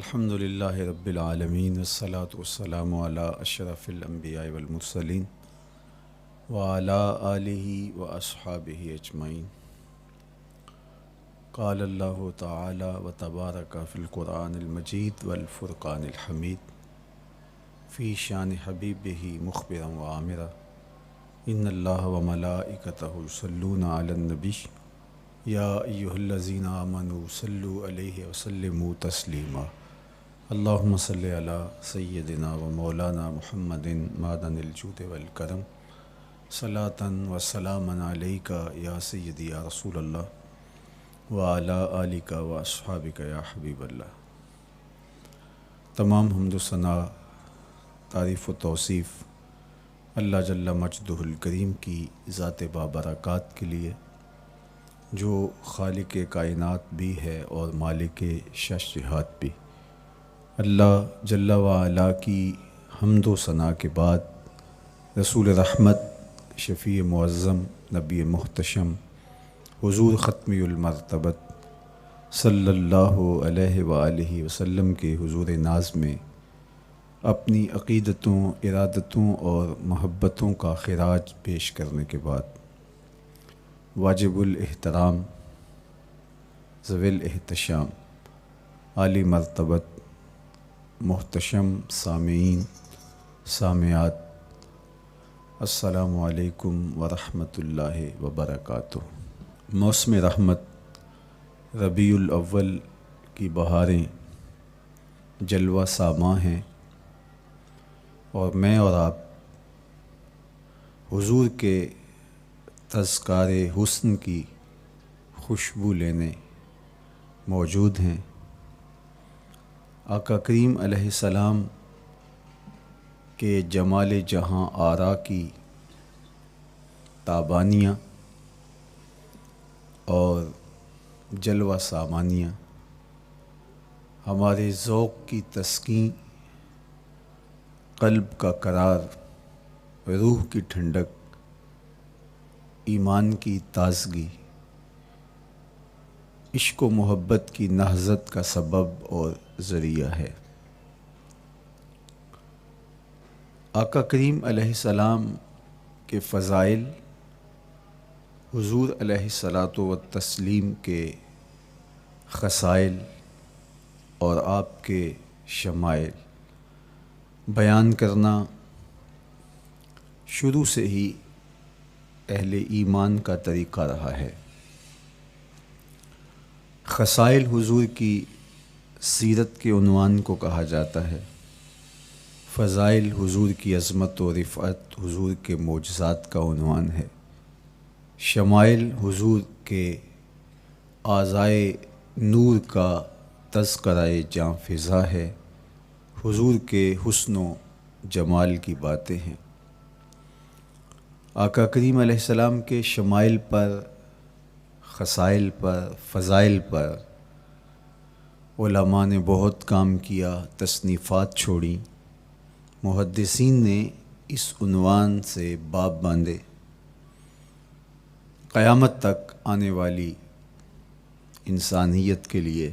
الحمد للہ رب العالمین والصلاة والسلام علی اشرف الانبیاء والمرسلین وعلی آلہ واصحابہ اجمعین۔ قال اللہ تعالی وتبارک فی القرآن المجید والفرقان الحمید فی شان حبیبہ مخبرا وعامرا ان اللہ وملائکتہ یصلون علی النبی یا ایہا الذین آمنوا صلوا علیہ وسلموا تسلیما۔ اللہم صلی علی سیدنا و مولانا محمد معدن الجود والکرم صلاۃ و سلاما علیک یا سیدی یا رسول اللہ وعلی آلک و اصحابک یا حبیب اللہ۔ تمام حمد و ثنا، تعریف و توصیف اللہ جل مجدہ الکریم کی ذات بابرکات کے لیے، جو خالق کائنات بھی ہے اور مالک شش جہات بھی۔ اللہ جل وعلا کی حمد و ثنا کے بعد رسول رحمت، شفیع معظم، نبی محتشم، حضور ختمی المرتبت صلی اللہ علیہ وآلہ وسلم کے حضور ناز میں اپنی عقیدتوں، ارادتوں اور محبتوں کا خراج پیش کرنے کے بعد واجب الاحترام، ذوی الاحتشام، عالی مرتبت، محتشم سامعین، سامعات، السلام علیکم ورحمۃ اللہ وبرکاتہ۔ موسم رحمت ربیع الاول کی بہاریں جلوہ ساماں ہیں، اور میں اور آپ حضور کے تذکار حسن کی خوشبو لینے موجود ہیں۔ آقا کریم علیہ السلام کے جمال جہاں آرا کی تابانیاں اور جلوہ سامانیاں ہمارے ذوق کی تسکین، قلب کا قرار، روح کی ٹھنڈک، ایمان کی تازگی، عشق و محبت کی نہضت کا سبب اور ذریعہ ہے۔ آقا کریم علیہ السلام کے فضائل، حضور علیہ الصلاۃ والتسلیم کے خصائل اور آپ کے شمائل بیان کرنا شروع سے ہی اہل ایمان کا طریقہ رہا ہے۔ خصائل حضور کی سیرت کے عنوان کو کہا جاتا ہے، فضائل حضور کی عظمت و رفعت حضور کے معجزات کا عنوان ہے، شمائل حضور کے اعضائے نور کا تذکرہ جاں فضا ہے، حضور کے حسن و جمال کی باتیں ہیں۔ آقا کریم علیہ السلام کے شمائل پر، خصائل پر، فضائل پر علماء نے بہت کام کیا، تصنیفات چھوڑیں، محدثین نے اس عنوان سے باب باندھے۔ قیامت تک آنے والی انسانیت کے لیے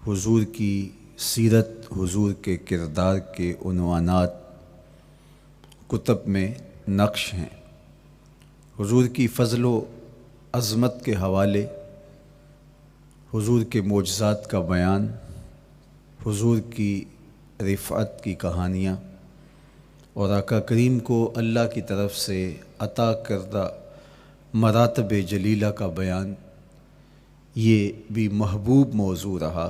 حضور کی سیرت، حضور کے کردار کے عنوانات کتب میں نقش ہیں۔ حضور کی فضل و عظمت کے حوالے، حضور کے معجزات کا بیان، حضور کی رفعت کی کہانیاں اور آقا کریم کو اللہ کی طرف سے عطا کردہ مراتب جلیلہ کا بیان، یہ بھی محبوب موضوع رہا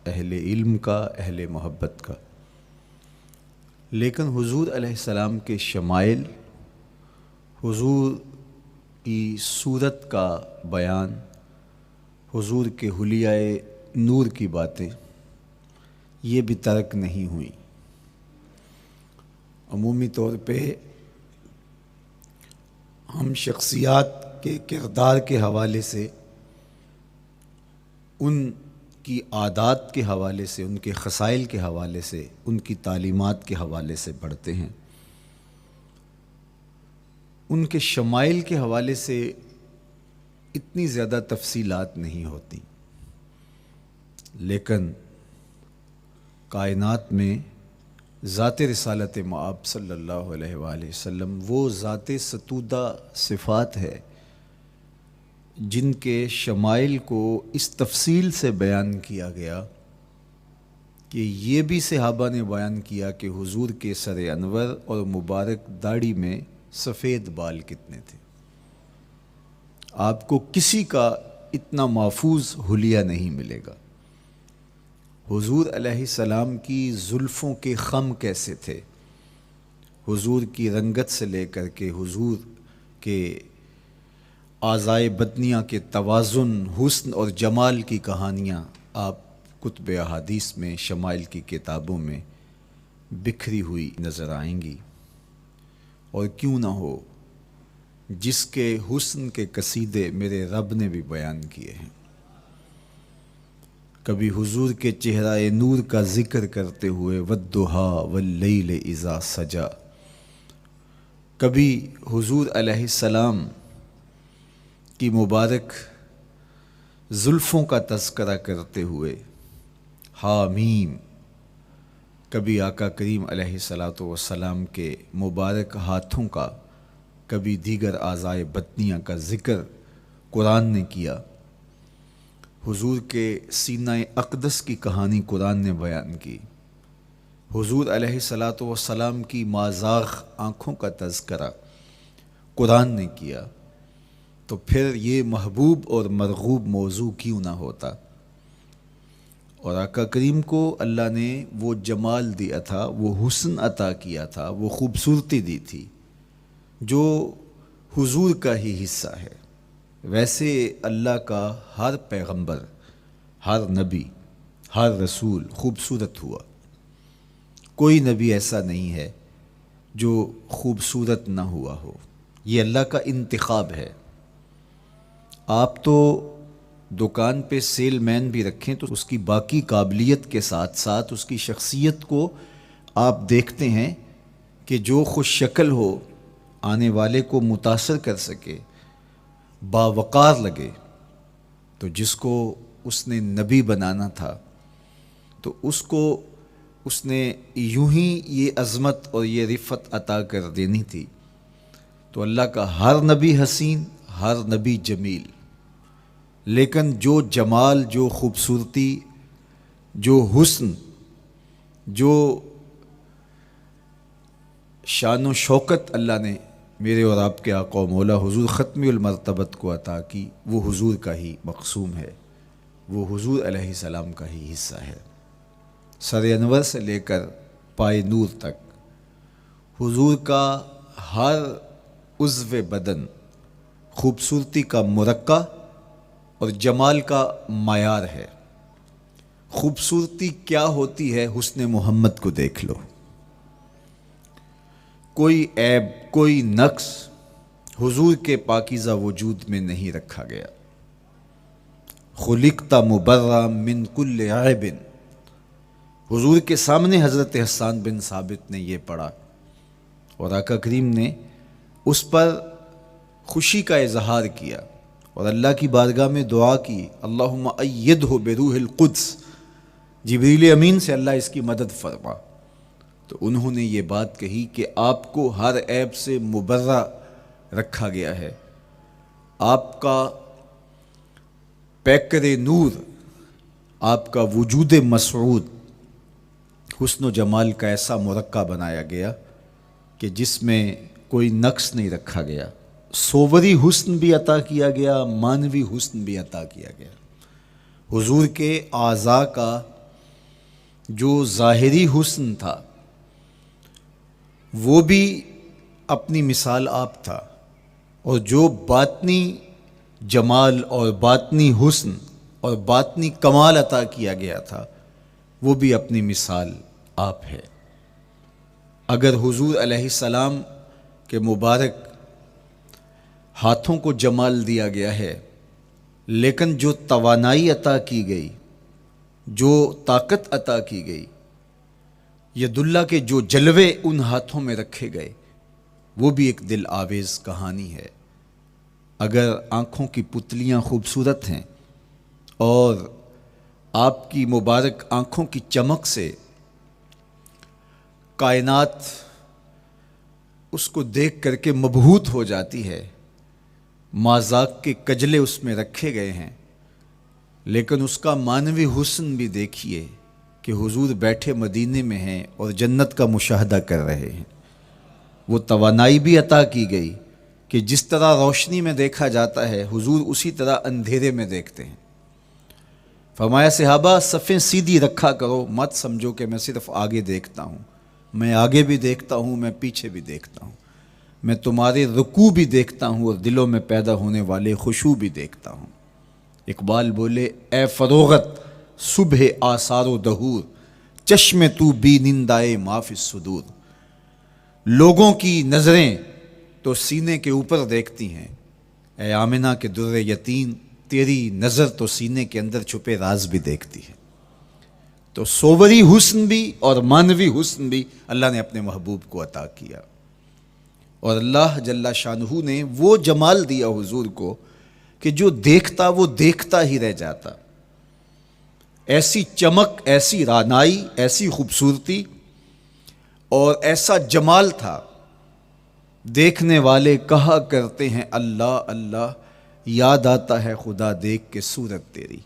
اہل علم کا، اہل محبت کا۔ لیکن حضور علیہ السلام کے شمائل، حضور کی صورت کا بیان، حضور کے حلیہ نور کی باتیں، یہ بھی ترک نہیں ہوئیں۔ عمومی طور پہ ہم شخصیات کے کردار کے حوالے سے، ان کی عادات کے حوالے سے، ان کے خصائل کے حوالے سے، ان کی تعلیمات کے حوالے سے پڑھتے ہیں۔ ان کے شمائل کے حوالے سے اتنی زیادہ تفصیلات نہیں ہوتی، لیکن کائنات میں ذات رسالت مآب صلی اللہ علیہ وآلہ وسلم وہ ذات ستودہ صفات ہے جن کے شمائل کو اس تفصیل سے بیان کیا گیا کہ یہ بھی صحابہ نے بیان کیا کہ حضور کے سر انور اور مبارک داڑھی میں سفید بال کتنے تھے۔ آپ کو کسی کا اتنا محفوظ حلیہ نہیں ملے گا۔ حضور علیہ السلام کی زلفوں کے خم کیسے تھے، حضور کی رنگت سے لے کر کے حضور کے اعضائے بدنیہ کے توازن، حسن اور جمال کی کہانیاں آپ کتب احادیث میں، شمائل کی کتابوں میں بکھری ہوئی نظر آئیں گی۔ اور کیوں نہ ہو، جس کے حسن کے قصیدے میرے رب نے بھی بیان کیے ہیں۔ کبھی حضور کے چہرہ نور کا ذکر کرتے ہوئے والضحیٰ واللیل اذا سجا، کبھی حضور علیہ السلام کی مبارک زلفوں کا تذکرہ کرتے ہوئے حامیم، کبھی آقا کریم علیہ الصلاۃ والسلام کے مبارک ہاتھوں کا، کبھی دیگر اعضائے بدنیہ کا ذکر قرآن نے کیا۔ حضور کے سینہ اقدس کی کہانی قرآن نے بیان کی۔ حضور علیہ الصلاۃ والسلام کی مازاغ آنکھوں کا تذکرہ قرآن نے کیا، تو پھر یہ محبوب اور مرغوب موضوع کیوں نہ ہوتا۔ اور آقا کریم کو اللہ نے وہ جمال دیا تھا، وہ حسن عطا کیا تھا، وہ خوبصورتی دی تھی جو حضور کا ہی حصہ ہے۔ ویسے اللہ کا ہر پیغمبر، ہر نبی، ہر رسول خوبصورت ہوا۔ کوئی نبی ایسا نہیں ہے جو خوبصورت نہ ہوا ہو، یہ اللہ کا انتخاب ہے۔ آپ تو دکان پہ سیل مین بھی رکھیں تو اس کی باقی قابلیت کے ساتھ ساتھ اس کی شخصیت کو آپ دیکھتے ہیں کہ جو خوش شکل ہو، آنے والے کو متاثر کر سکے، باوقار لگے۔ تو جس کو اس نے نبی بنانا تھا تو اس کو اس نے یوں ہی یہ عظمت اور یہ رفعت عطا کر دینی تھی۔ تو اللہ کا ہر نبی حسین، ہر نبی جمیل، لیکن جو جمال، جو خوبصورتی، جو حسن، جو شان و شوکت اللہ نے میرے اور آپ کے آقا و مولا حضور ختمی المرتبت کو عطا کی، وہ حضور کا ہی مقسوم ہے، وہ حضور علیہ السلام کا ہی حصہ ہے۔ سر انور سے لے کر پائے نور تک حضور کا ہر عضو بدن خوبصورتی کا مرقع اور جمال کا معیار ہے۔ خوبصورتی کیا ہوتی ہے، حسن محمد کو دیکھ لو۔ کوئی عیب، کوئی نقص حضور کے پاکیزہ وجود میں نہیں رکھا گیا۔ خلقت مبرأ من کل عیب، حضور کے سامنے حضرت حسان بن ثابت نے یہ پڑھا اور آقا کریم نے اس پر خوشی کا اظہار کیا اور اللہ کی بارگاہ میں دعا کی، اللہم ایدہ بروح القدس، جبریل امین سے اللہ اس کی مدد فرما۔ تو انہوں نے یہ بات کہی کہ آپ کو ہر عیب سے مبرہ رکھا گیا ہے، آپ کا پیکر نور، آپ کا وجود مسعود حسن و جمال کا ایسا مرقع بنایا گیا کہ جس میں کوئی نقص نہیں رکھا گیا۔ صوری حسن بھی عطا کیا گیا، مانوی حسن بھی عطا کیا گیا۔ حضور کے اعضاء کا جو ظاہری حسن تھا وہ بھی اپنی مثال آپ تھا، اور جو باطنی جمال اور باطنی حسن اور باطنی کمال عطا کیا گیا تھا وہ بھی اپنی مثال آپ ہے۔ اگر حضور علیہ السلام کے مبارک ہاتھوں کو جمال دیا گیا ہے، لیکن جو توانائی عطا کی گئی، جو طاقت عطا کی گئی، ید اللہ کے جو جلوے ان ہاتھوں میں رکھے گئے، وہ بھی ایک دل آویز کہانی ہے۔ اگر آنکھوں کی پتلیاں خوبصورت ہیں اور آپ کی مبارک آنکھوں کی چمک سے کائنات اس کو دیکھ کر کے مبہوت ہو جاتی ہے، مازاق کے کجلے اس میں رکھے گئے ہیں، لیکن اس کا معنوی حسن بھی دیکھیے کہ حضور بیٹھے مدینے میں ہیں اور جنت کا مشاہدہ کر رہے ہیں۔ وہ توانائی بھی عطا کی گئی کہ جس طرح روشنی میں دیکھا جاتا ہے حضور اسی طرح اندھیرے میں دیکھتے ہیں۔ فرمایا صحابہ صفیں سیدھی رکھا کرو، مت سمجھو کہ میں صرف آگے دیکھتا ہوں، میں آگے بھی دیکھتا ہوں، میں پیچھے بھی دیکھتا ہوں، میں تمہارے رکوع بھی دیکھتا ہوں اور دلوں میں پیدا ہونے والے خشوع بھی دیکھتا ہوں۔ اقبال بولے اے فروغت صبح آثار و دہور، چشم تو بی نندائے ما فی الصدور۔ لوگوں کی نظریں تو سینے کے اوپر دیکھتی ہیں، اے آمنہ کے در یتیم تیری نظر تو سینے کے اندر چھپے راز بھی دیکھتی ہے۔ تو صوری حسن بھی اور معنوی حسن بھی اللہ نے اپنے محبوب کو عطا کیا، اور اللہ جل شانہ نے وہ جمال دیا حضور کو کہ جو دیکھتا وہ دیکھتا ہی رہ جاتا۔ ایسی چمک، ایسی رعنائی، ایسی خوبصورتی اور ایسا جمال تھا، دیکھنے والے کہا کرتے ہیں اللہ اللہ، یاد آتا ہے خدا دیکھ کے صورت تیری۔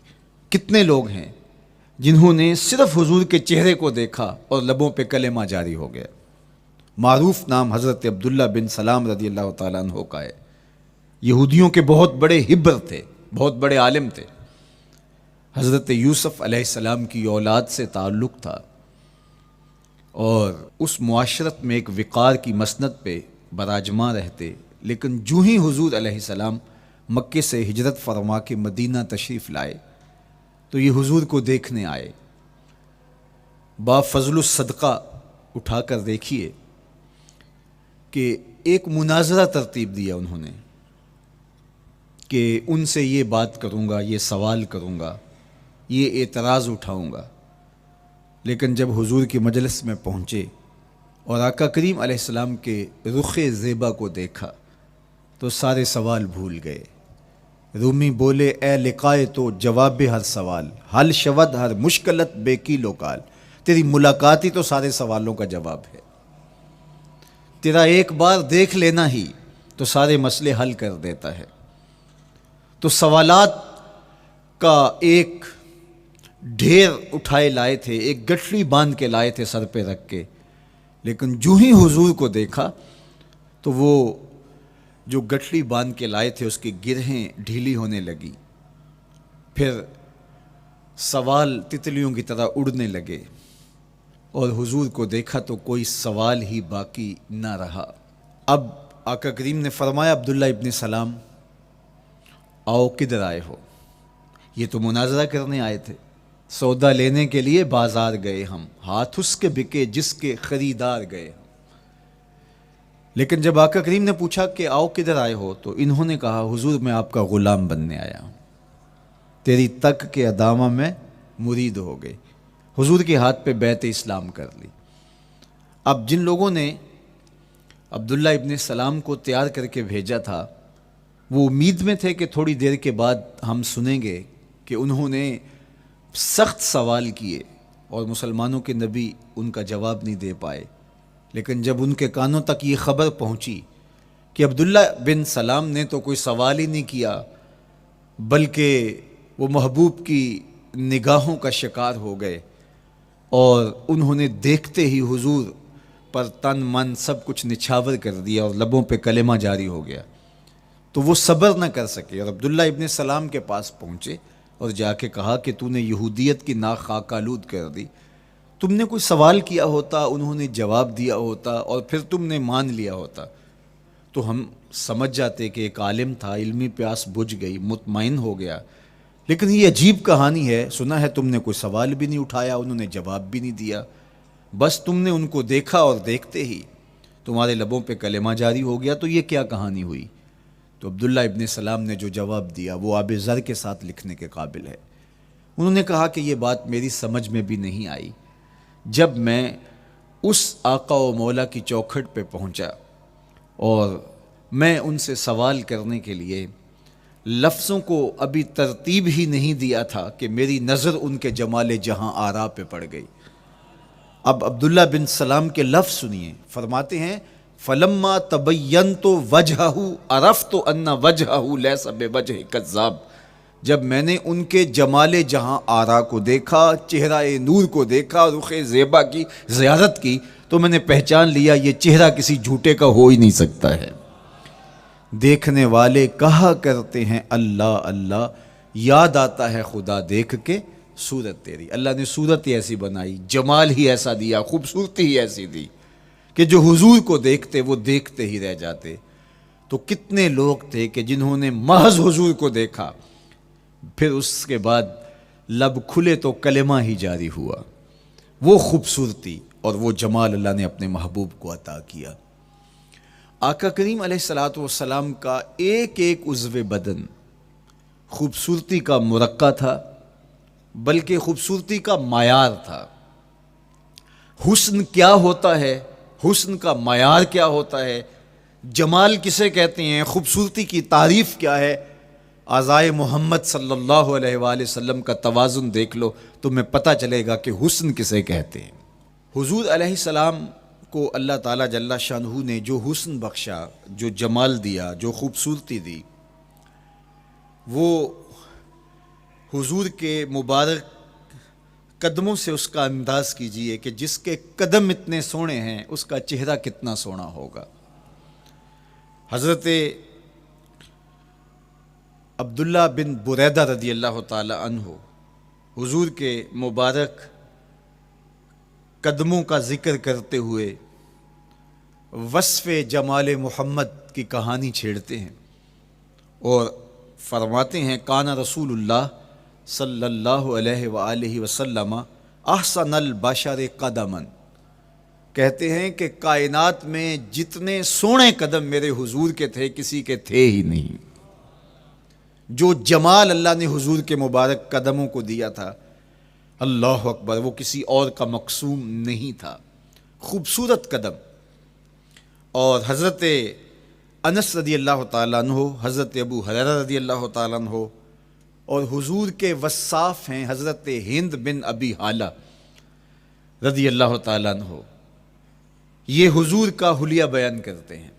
کتنے لوگ ہیں جنہوں نے صرف حضور کے چہرے کو دیکھا اور لبوں پہ کلمہ جاری ہو گیا۔ معروف نام حضرت عبداللہ بن سلام رضی اللہ تعالیٰ عنہ کا ہے، یہودیوں کے بہت بڑے حبر تھے، بہت بڑے عالم تھے، حضرت یوسف علیہ السلام کی اولاد سے تعلق تھا، اور اس معاشرت میں ایک وقار کی مسند پہ براجماں رہتے، لیکن جو ہی حضور علیہ السلام مکے سے ہجرت فرما کے مدینہ تشریف لائے تو یہ حضور کو دیکھنے آئے۔ با فضل الصدقہ اٹھا کر دیکھیے کہ ایک مناظرہ ترتیب دیا انہوں نے کہ ان سے یہ بات کروں گا، یہ سوال کروں گا، یہ اعتراض اٹھاؤں گا، لیکن جب حضور کی مجلس میں پہنچے اور آقا کریم علیہ السلام کے رخ زیبا کو دیکھا تو سارے سوال بھول گئے۔ رومی بولے اے لقائے تو جواب ہر سوال، حل شود ہر مشکلت بے کی لوکال۔ تیری ملاقات ہی تو سارے سوالوں کا جواب ہے، تیرا ایک بار دیکھ لینا ہی تو سارے مسئلے حل کر دیتا ہے۔ تو سوالات کا ایک ڈھیر اٹھائے لائے تھے، ایک گٹھڑی باندھ کے لائے تھے سر پہ رکھ کے، لیکن جو ہی حضور کو دیکھا تو وہ جو گٹھڑی باندھ کے لائے تھے اس کی گرہیں ڈھیلی ہونے لگی، پھر سوال تتلیوں کی طرح اڑنے لگے، اور حضور کو دیکھا تو کوئی سوال ہی باقی نہ رہا۔ اب آقا کریم نے فرمایا عبداللہ ابن سلام آؤ کدھر آئے ہو؟ یہ تو مناظرہ کرنے آئے تھے، سودا لینے کے لیے بازار گئے ہم، ہاتھ اس کے بکے جس کے خریدار گئے ہم۔ لیکن جب آقا کریم نے پوچھا کہ آؤ کدھر آئے ہو تو انہوں نے کہا حضور میں آپ کا غلام بننے آیا ہوں، تیری تک کے ادامہ میں مرید ہو گئے، حضور کے ہاتھ پہ بیعت اسلام کر لی۔ اب جن لوگوں نے عبداللہ ابن سلام کو تیار کر کے بھیجا تھا وہ امید میں تھے کہ تھوڑی دیر کے بعد ہم سنیں گے کہ انہوں نے سخت سوال کیے اور مسلمانوں کے نبی ان کا جواب نہیں دے پائے، لیکن جب ان کے کانوں تک یہ خبر پہنچی کہ عبداللہ بن سلام نے تو کوئی سوال ہی نہیں کیا بلکہ وہ محبوب کی نگاہوں کا شکار ہو گئے، اور انہوں نے دیکھتے ہی حضور پر تن من سب کچھ نچھاور کر دیا اور لبوں پہ کلمہ جاری ہو گیا، تو وہ صبر نہ کر سکے اور عبداللہ ابن سلام کے پاس پہنچے اور جا کے کہا کہ تو نے یہودیت کی ناک خاک آلود کر دی، تم نے کوئی سوال کیا ہوتا، انہوں نے جواب دیا ہوتا اور پھر تم نے مان لیا ہوتا تو ہم سمجھ جاتے کہ ایک عالم تھا، علمی پیاس بجھ گئی، مطمئن ہو گیا، لیکن یہ عجیب کہانی ہے، سنا ہے تم نے کوئی سوال بھی نہیں اٹھایا، انہوں نے جواب بھی نہیں دیا، بس تم نے ان کو دیکھا اور دیکھتے ہی تمہارے لبوں پہ کلمہ جاری ہو گیا، تو یہ کیا کہانی ہوئی؟ تو عبداللہ ابن سلام نے جو جواب دیا وہ آب زر کے ساتھ لکھنے کے قابل ہے۔ انہوں نے کہا کہ یہ بات میری سمجھ میں بھی نہیں آئی، جب میں اس آقا و مولا کی چوکھٹ پہ پہنچا اور میں ان سے سوال کرنے کے لیے لفظوں کو ابھی ترتیب ہی نہیں دیا تھا کہ میری نظر ان کے جمال جہاں آرا پہ پڑ گئی، اب عبداللہ بن سلام کے لفظ سنیے، فرماتے ہیں فلما تبینت وجہہ عرفت ان وجہہ لیس بوجہ کذاب، جب میں نے ان کے جمال جہاں آرا کو دیکھا، چہرہ نور کو دیکھا، رخ زیبا کی زیارت کی، تو میں نے پہچان لیا یہ چہرہ کسی جھوٹے کا ہو ہی نہیں سکتا ہے۔ دیکھنے والے کہا کرتے ہیں اللہ اللہ، یاد آتا ہے خدا دیکھ کے صورت تیری۔ اللہ نے صورت ہی ایسی بنائی، جمال ہی ایسا دیا، خوبصورتی ہی ایسی دی کہ جو حضور کو دیکھتے وہ دیکھتے ہی رہ جاتے۔ تو کتنے لوگ تھے کہ جنہوں نے محض حضور کو دیکھا، پھر اس کے بعد لب کھلے تو کلمہ ہی جاری ہوا۔ وہ خوبصورتی اور وہ جمال اللہ نے اپنے محبوب کو عطا کیا۔ آقا کریم علیہ الصلوۃ والسلام کا ایک ایک عضو بدن خوبصورتی کا مرقع تھا، بلکہ خوبصورتی کا معیار تھا۔ حسن کیا ہوتا ہے، حسن کا معیار کیا ہوتا ہے، جمال کسے کہتے ہیں، خوبصورتی کی تعریف کیا ہے، اعضائے محمد صلی اللہ علیہ وآلہ وسلم کا توازن دیکھ لو، تمہیں پتہ چلے گا کہ حسن کسے کہتے ہیں۔ حضور علیہ السلام کو اللہ تعالیٰ جل شانہ نے جو حسن بخشا، جو جمال دیا، جو خوبصورتی دی، وہ حضور کے مبارک قدموں سے اس کا انداز کیجئے کہ جس کے قدم اتنے سونے ہیں اس کا چہرہ کتنا سونا ہوگا۔ حضرت عبداللہ بن بریدہ رضی اللہ تعالی عنہ حضور کے مبارک قدموں کا ذکر کرتے ہوئے وصف جمال محمد کی کہانی چھیڑتے ہیں اور فرماتے ہیں کانا رسول اللہ صلی اللہ علیہ وآلہ وسلم احسن البشر قدماً، کہتے ہیں کہ کائنات میں جتنے سونے قدم میرے حضور کے تھے کسی کے تھے ہی نہیں۔ جو جمال اللہ نے حضور کے مبارک قدموں کو دیا تھا، اللہ اکبر، وہ کسی اور کا مقسوم نہیں تھا۔ خوبصورت قدم۔ اور حضرت انس رضی اللہ تعالیٰ عنہ، حضرت ابو ہریرہ رضی اللہ تعالیٰ عنہ، اور حضور کے وصاف ہیں حضرت ہند بن ابی حالہ رضی اللہ تعالیٰ عنہ، یہ حضور کا حلیہ بیان کرتے ہیں۔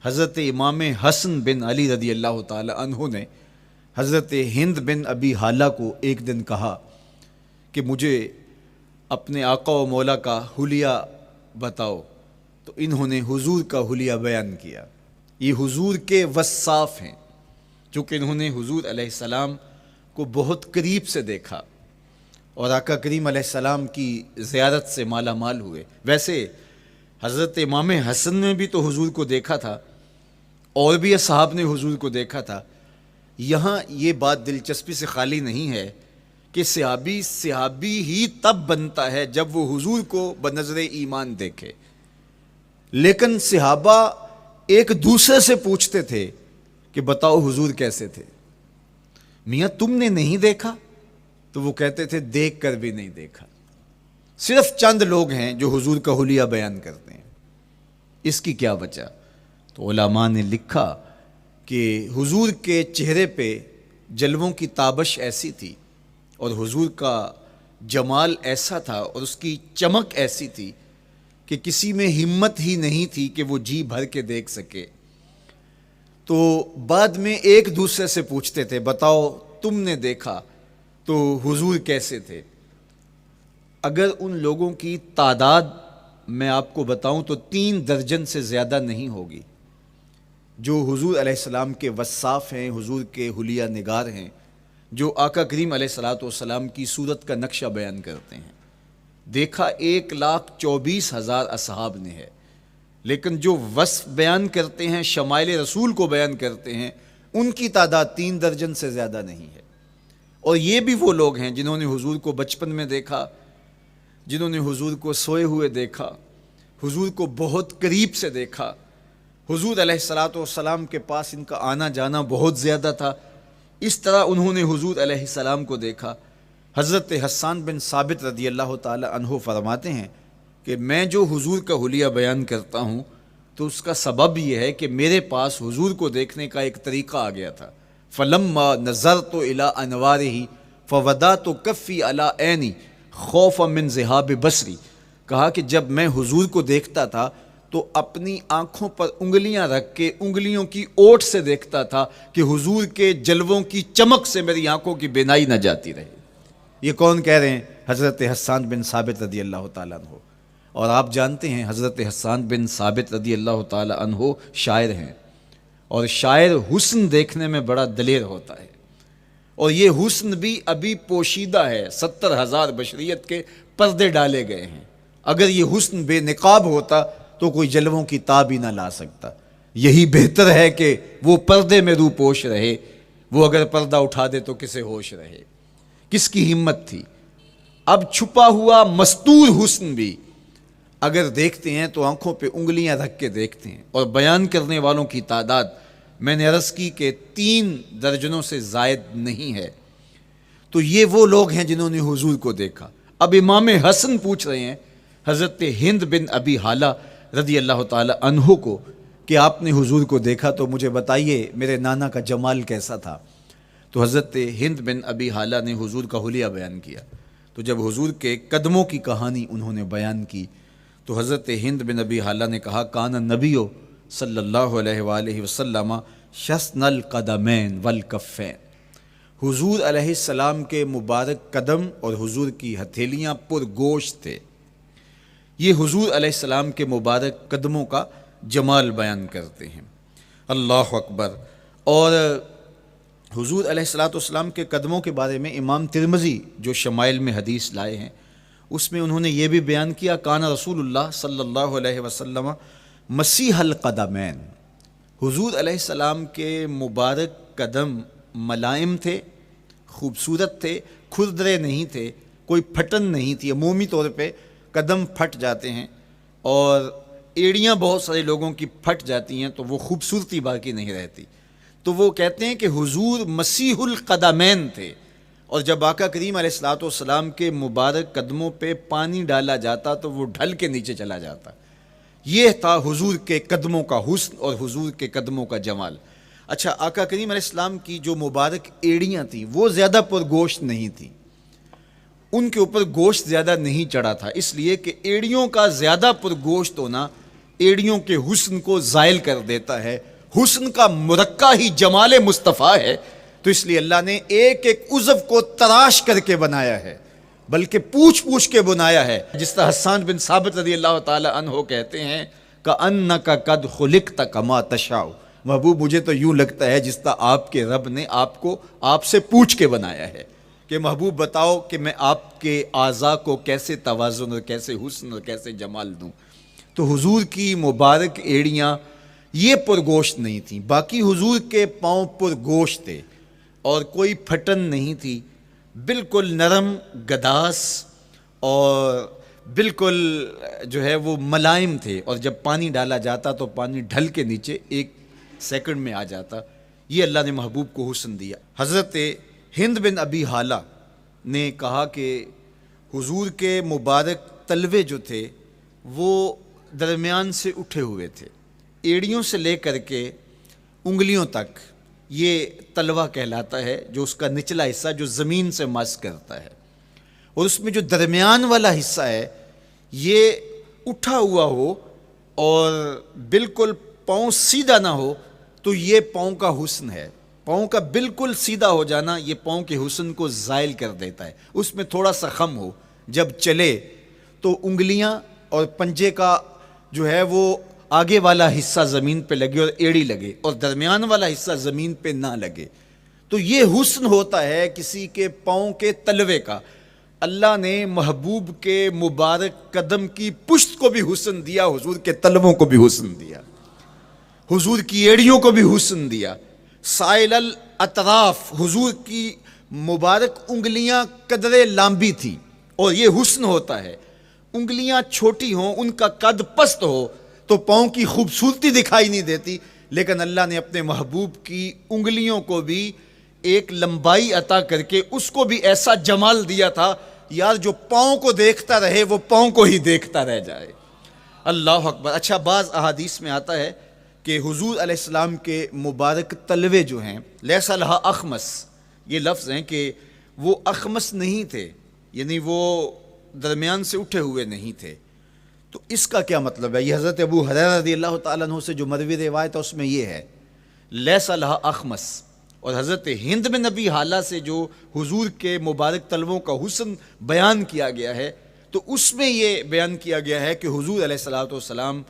حضرت امام حسن بن علی رضی اللہ تعالیٰ عنہ نے حضرت ہند بن ابی حالہ کو ایک دن کہا کہ مجھے اپنے آقا و مولا کا حلیہ بتاؤ، تو انہوں نے حضور کا حلیہ بیان کیا۔ یہ حضور کے وصاف ہیں، چونکہ انہوں نے حضور علیہ السلام کو بہت قریب سے دیکھا اور آقا کریم علیہ السلام کی زیارت سے مالا مال ہوئے۔ ویسے حضرت امام حسن نے بھی تو حضور کو دیکھا تھا، اور بھی اصحاب نے حضور کو دیکھا تھا۔ یہاں یہ بات دلچسپی سے خالی نہیں ہے کہ صحابی ہی تب بنتا ہے جب وہ حضور کو بنظر ایمان دیکھے، لیکن صحابہ ایک دوسرے سے پوچھتے تھے کہ بتاؤ حضور کیسے تھے؟ میاں تم نے نہیں دیکھا؟ تو وہ کہتے تھے دیکھ کر بھی نہیں دیکھا۔ صرف چند لوگ ہیں جو حضور کا حلیہ بیان کرتے ہیں۔ اس کی کیا وجہ؟ تو علماء نے لکھا کہ حضور کے چہرے پہ جلووں کی تابش ایسی تھی اور حضور کا جمال ایسا تھا اور اس کی چمک ایسی تھی کہ کسی میں ہمت ہی نہیں تھی کہ وہ جی بھر کے دیکھ سکے۔ تو بعد میں ایک دوسرے سے پوچھتے تھے بتاؤ تم نے دیکھا تو حضور کیسے تھے؟ اگر ان لوگوں کی تعداد میں آپ کو بتاؤں تو 3 درجن سے زیادہ نہیں ہوگی جو حضور علیہ السلام کے وصاف ہیں، حضور کے حلیہ نگار ہیں، جو آقا کریم علیہ الصلوۃ والسلام کی صورت کا نقشہ بیان کرتے ہیں۔ دیکھا 1,24,000 اصحاب نے ہے، لیکن جو وصف بیان کرتے ہیں، شمائل رسول کو بیان کرتے ہیں، ان کی تعداد 3 درجن سے زیادہ نہیں ہے۔ اور یہ بھی وہ لوگ ہیں جنہوں نے حضور کو بچپن میں دیکھا، جنہوں نے حضور کو سوئے ہوئے دیکھا، حضور کو بہت قریب سے دیکھا۔ حضور علیہ الصلوۃ والسلام کے پاس ان کا آنا جانا بہت زیادہ تھا، اس طرح انہوں نے حضور علیہ السلام کو دیکھا۔ حضرت حسان بن ثابت رضی اللہ تعالی عنہ فرماتے ہیں کہ میں جو حضور کا حلیہ بیان کرتا ہوں تو اس کا سبب یہ ہے کہ میرے پاس حضور کو دیکھنے کا ایک طریقہ آ گیا تھا۔ فلما نظرت الى انوارہ فوضعت کفی علی عینی خوفا من ذہاب بصری، کہا کہ جب میں حضور کو دیکھتا تھا تو اپنی آنکھوں پر انگلیاں رکھ کے انگلیوں کی اوٹ سے دیکھتا تھا کہ حضور کے جلووں کی چمک سے میری آنکھوں کی بینائی نہ جاتی رہے۔ یہ کون کہہ رہے ہیں؟ حضرت حسان بن ثابت رضی اللہ تعالیٰ عنہ۔ اور آپ جانتے ہیں حضرت حسان بن ثابت رضی اللہ تعالیٰ عنہ شاعر ہیں، اور شاعر حسن دیکھنے میں بڑا دلیر ہوتا ہے، اور یہ حسن بھی ابھی پوشیدہ ہے، 70,000 بشریت کے پردے ڈالے گئے ہیں۔ اگر یہ حسن بے نقاب ہوتا تو کوئی جلووں کی تاب ہی نہ لا سکتا۔ یہی بہتر ہے کہ وہ پردے میں رو پوش رہے، وہ اگر پردہ اٹھا دے تو کسے ہوش رہے۔ کس کی ہمت تھی؟ اب چھپا ہوا مستور حسن بھی اگر دیکھتے ہیں تو آنکھوں پہ انگلیاں رکھ کے دیکھتے ہیں، اور بیان کرنے والوں کی تعداد میں نے عرض کی کہ 3 درجنوں سے زائد نہیں ہے۔ تو یہ وہ لوگ ہیں جنہوں نے حضور کو دیکھا۔ اب امام حسن پوچھ رہے ہیں حضرت ہند بن ابی حالہ رضی اللہ تعالی عنہ کو کہ آپ نے حضور کو دیکھا تو مجھے بتائیے میرے نانا کا جمال کیسا تھا۔ تو حضرت ہند بن ابی حالہ نے حضور کا حلیہ بیان کیا۔ تو جب حضور کے قدموں کی کہانی انہوں نے بیان کی تو حضرت ہند بن ابی حالہ نے کہا کان النبی صلی اللہ علیہ وآلہ وسلم شسن القدمین والکفین، حضور علیہ السلام کے مبارک قدم اور حضور کی ہتھیلیاں پر گوشت تھے۔ یہ حضور علیہ السلام کے مبارک قدموں کا جمال بیان کرتے ہیں۔ اللہ اکبر۔ اور حضور علیہ السلام کے قدموں کے بارے میں امام ترمذی جو شمائل میں حدیث لائے ہیں اس میں انہوں نے یہ بھی بیان کیا کان رسول اللہ صلی اللہ علیہ وسلم مسیح القدمین، حضور علیہ السلام کے مبارک قدم ملائم تھے، خوبصورت تھے، کھردرے نہیں تھے، کوئی پھٹن نہیں تھی۔ عمومی طور پہ قدم پھٹ جاتے ہیں اور ایڑیاں بہت سارے لوگوں کی پھٹ جاتی ہیں تو وہ خوبصورتی باقی نہیں رہتی۔ تو وہ کہتے ہیں کہ حضور مسیح القدمین تھے، اور جب آقا کریم علیہ السلام کے مبارک قدموں پہ پانی ڈالا جاتا تو وہ ڈھل کے نیچے چلا جاتا۔ یہ تھا حضور کے قدموں کا حسن اور حضور کے قدموں کا جمال۔ اچھا، آقا کریم علیہ السلام کی جو مبارک ایڑیاں تھیں وہ زیادہ پر گوشت نہیں تھیں، ان کے اوپر گوشت زیادہ نہیں چڑھا تھا، اس لیے کہ ایڑیوں کا زیادہ پر گوشت ہونا ایڑیوں کے حسن کو زائل کر دیتا ہے۔ حسن کا مرقع ہی جمال مصطفیٰ ہے، تو اس لیے اللہ نے ایک ایک عضو کو تراش کر کے بنایا ہے، بلکہ پوچھ پوچھ کے بنایا ہے۔ جس طرح حسان بن ثابت رضی اللہ تعالی عنہ کہتے ہیں کَأَنَّكَ قَدْ خُلِقْتَ كَمَا تَشَاءُ، محبوب مجھے تو یوں لگتا ہے جس طرح آپ کے رب نے آپ کو آپ سے پوچھ کے بنایا ہے کہ محبوب بتاؤ کہ میں آپ کے اعضاء کو کیسے توازن اور کیسے حسن اور کیسے جمال دوں۔ تو حضور کی مبارک ایڑیاں یہ پرگوشت نہیں تھیں، باقی حضور کے پاؤں پرگوشت تھے اور کوئی پھٹن نہیں تھی، بالکل نرم گداس اور بالکل جو ہے وہ ملائم تھے، اور جب پانی ڈالا جاتا تو پانی ڈھل کے نیچے 1 سیکنڈ میں آ جاتا۔ یہ اللہ نے محبوب کو حسن دیا۔ حضرت ہند بن ابی حالہ نے کہا کہ حضور کے مبارک تلوے جو تھے وہ درمیان سے اٹھے ہوئے تھے، ایڑیوں سے لے کر کے انگلیوں تک یہ تلوہ کہلاتا ہے، جو اس کا نچلا حصہ جو زمین سے مس کرتا ہے، اور اس میں جو درمیان والا حصہ ہے یہ اٹھا ہوا ہو اور بالکل پاؤں سیدھا نہ ہو تو یہ پاؤں کا حسن ہے۔ پاؤں کا بالکل سیدھا ہو جانا یہ پاؤں کے حسن کو زائل کر دیتا ہے۔ اس میں تھوڑا سا خم ہو، جب چلے تو انگلیاں اور پنجے کا جو ہے وہ آگے والا حصہ زمین پہ لگے اور ایڑی لگے، اور درمیان والا حصہ زمین پہ نہ لگے، تو یہ حسن ہوتا ہے کسی کے پاؤں کے تلوے کا۔ اللہ نے محبوب کے مبارک قدم کی پشت کو بھی حسن دیا، حضور کے تلووں کو بھی حسن دیا، حضور کی ایڑیوں کو بھی حسن دیا۔ سائل الاطراف، حضور کی مبارک انگلیاں قدرے لامبی تھیں، اور یہ حسن ہوتا ہے۔ انگلیاں چھوٹی ہوں، ان کا قد پست ہو تو پاؤں کی خوبصورتی دکھائی نہیں دیتی، لیکن اللہ نے اپنے محبوب کی انگلیوں کو بھی ایک لمبائی عطا کر کے اس کو بھی ایسا جمال دیا تھا، یار جو پاؤں کو دیکھتا رہے وہ پاؤں کو ہی دیکھتا رہ جائے۔ اللہ اکبر۔ اچھا، بعض احادیث میں آتا ہے کہ حضور علیہ السلام کے مبارک تلوے جو ہیں لیس لہا اخمس، یہ لفظ ہیں کہ وہ اخمس نہیں تھے، یعنی وہ درمیان سے اٹھے ہوئے نہیں تھے، تو اس کا کیا مطلب ہے؟ یہ حضرت ابو ہریرہ رضی اللہ تعالیٰ عنہ سے جو مروی روایت ہے اس میں یہ ہے لیس لہا اخمس، اور حضرت ہند بن نبی حالہ سے جو حضور کے مبارک تلووں کا حسن بیان کیا گیا ہے، تو اس میں یہ بیان کیا گیا ہے کہ حضور علیہ الصلوۃ والسلام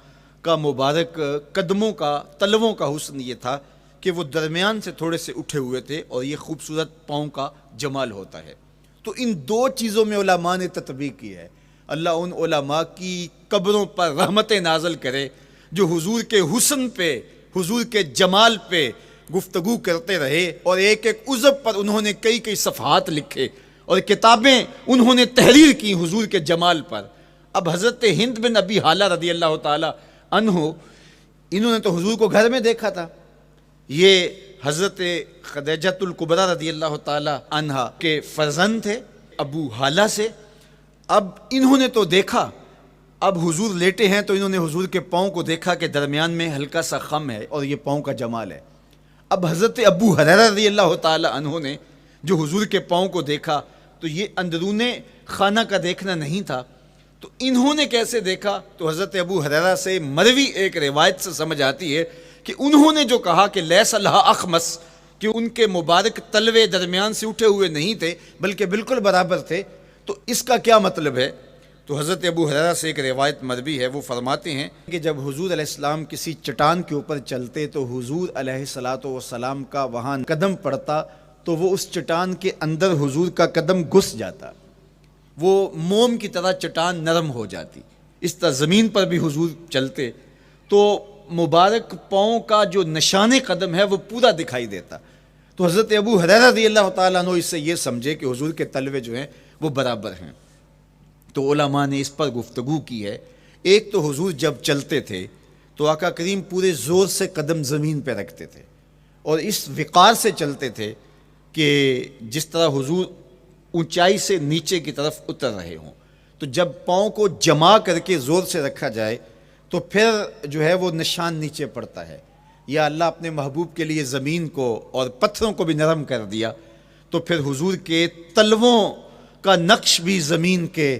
کا مبارک قدموں کا تلووں کا حسن یہ تھا کہ وہ درمیان سے تھوڑے سے اٹھے ہوئے تھے، اور یہ خوبصورت پاؤں کا جمال ہوتا ہے۔ تو ان دو چیزوں میں علماء نے تطبیق کی ہے۔ اللہ ان علماء کی قبروں پر رحمت نازل کرے جو حضور کے حسن پہ، حضور کے جمال پہ گفتگو کرتے رہے، اور ایک ایک عضو پر انہوں نے کئی کئی صفحات لکھے اور کتابیں انہوں نے تحریر کی حضور کے جمال پر۔ اب حضرت ہند بن ابی حالہ رضی اللہ تعالی عنہ، انہوں نے تو حضور کو گھر میں دیکھا تھا، یہ حضرت خدیجۃ الکبریٰ رضی اللہ تعالی عنہا کے فرزند تھے ابو حالہ سے۔ اب انہوں نے تو دیکھا، اب حضور لیٹے ہیں تو انہوں نے حضور کے پاؤں کو دیکھا کہ درمیان میں ہلکا سا خم ہے اور یہ پاؤں کا جمال ہے۔ اب حضرت ابو ہریرہ رضی اللہ تعالی عنہ نے جو حضور کے پاؤں کو دیکھا تو یہ اندرون خانہ کا دیکھنا نہیں تھا، تو انہوں نے کیسے دیکھا؟ تو حضرت ابو ہریرہ سے مروی ایک روایت سے سمجھ آتی ہے کہ انہوں نے جو کہا کہ لیس لہا اخمس، کہ ان کے مبارک تلوے درمیان سے اٹھے ہوئے نہیں تھے بلکہ بالکل برابر تھے، تو اس کا کیا مطلب ہے؟ تو حضرت ابو ہریرہ سے ایک روایت مروی ہے، وہ فرماتے ہیں کہ جب حضور علیہ السلام کسی چٹان کے اوپر چلتے تو حضور علیہ الصلوۃ والسلام کا وہاں قدم پڑتا تو وہ اس چٹان کے اندر حضور کا قدم گھس جاتا، وہ موم کی طرح چٹان نرم ہو جاتی۔ اس طرح زمین پر بھی حضور چلتے تو مبارک پاؤں کا جو نشان قدم ہے وہ پورا دکھائی دیتا۔ تو حضرت ابو ہریرہ رضی اللہ تعالیٰ عنہ اس سے یہ سمجھے کہ حضور کے تلوے جو ہیں وہ برابر ہیں۔ تو علماء نے اس پر گفتگو کی ہے۔ ایک تو حضور جب چلتے تھے تو آقا کریم پورے زور سے قدم زمین پہ رکھتے تھے اور اس وقار سے چلتے تھے کہ جس طرح حضور اونچائی سے نیچے کی طرف اتر رہے ہوں۔ تو جب پاؤں کو جما کر کے زور سے رکھا جائے تو پھر جو ہے وہ نشان نیچے پڑتا ہے۔ یا اللہ اپنے محبوب کے لیے زمین کو اور پتھروں کو بھی نرم کر دیا تو پھر حضور کے تلووں کا نقش بھی زمین کے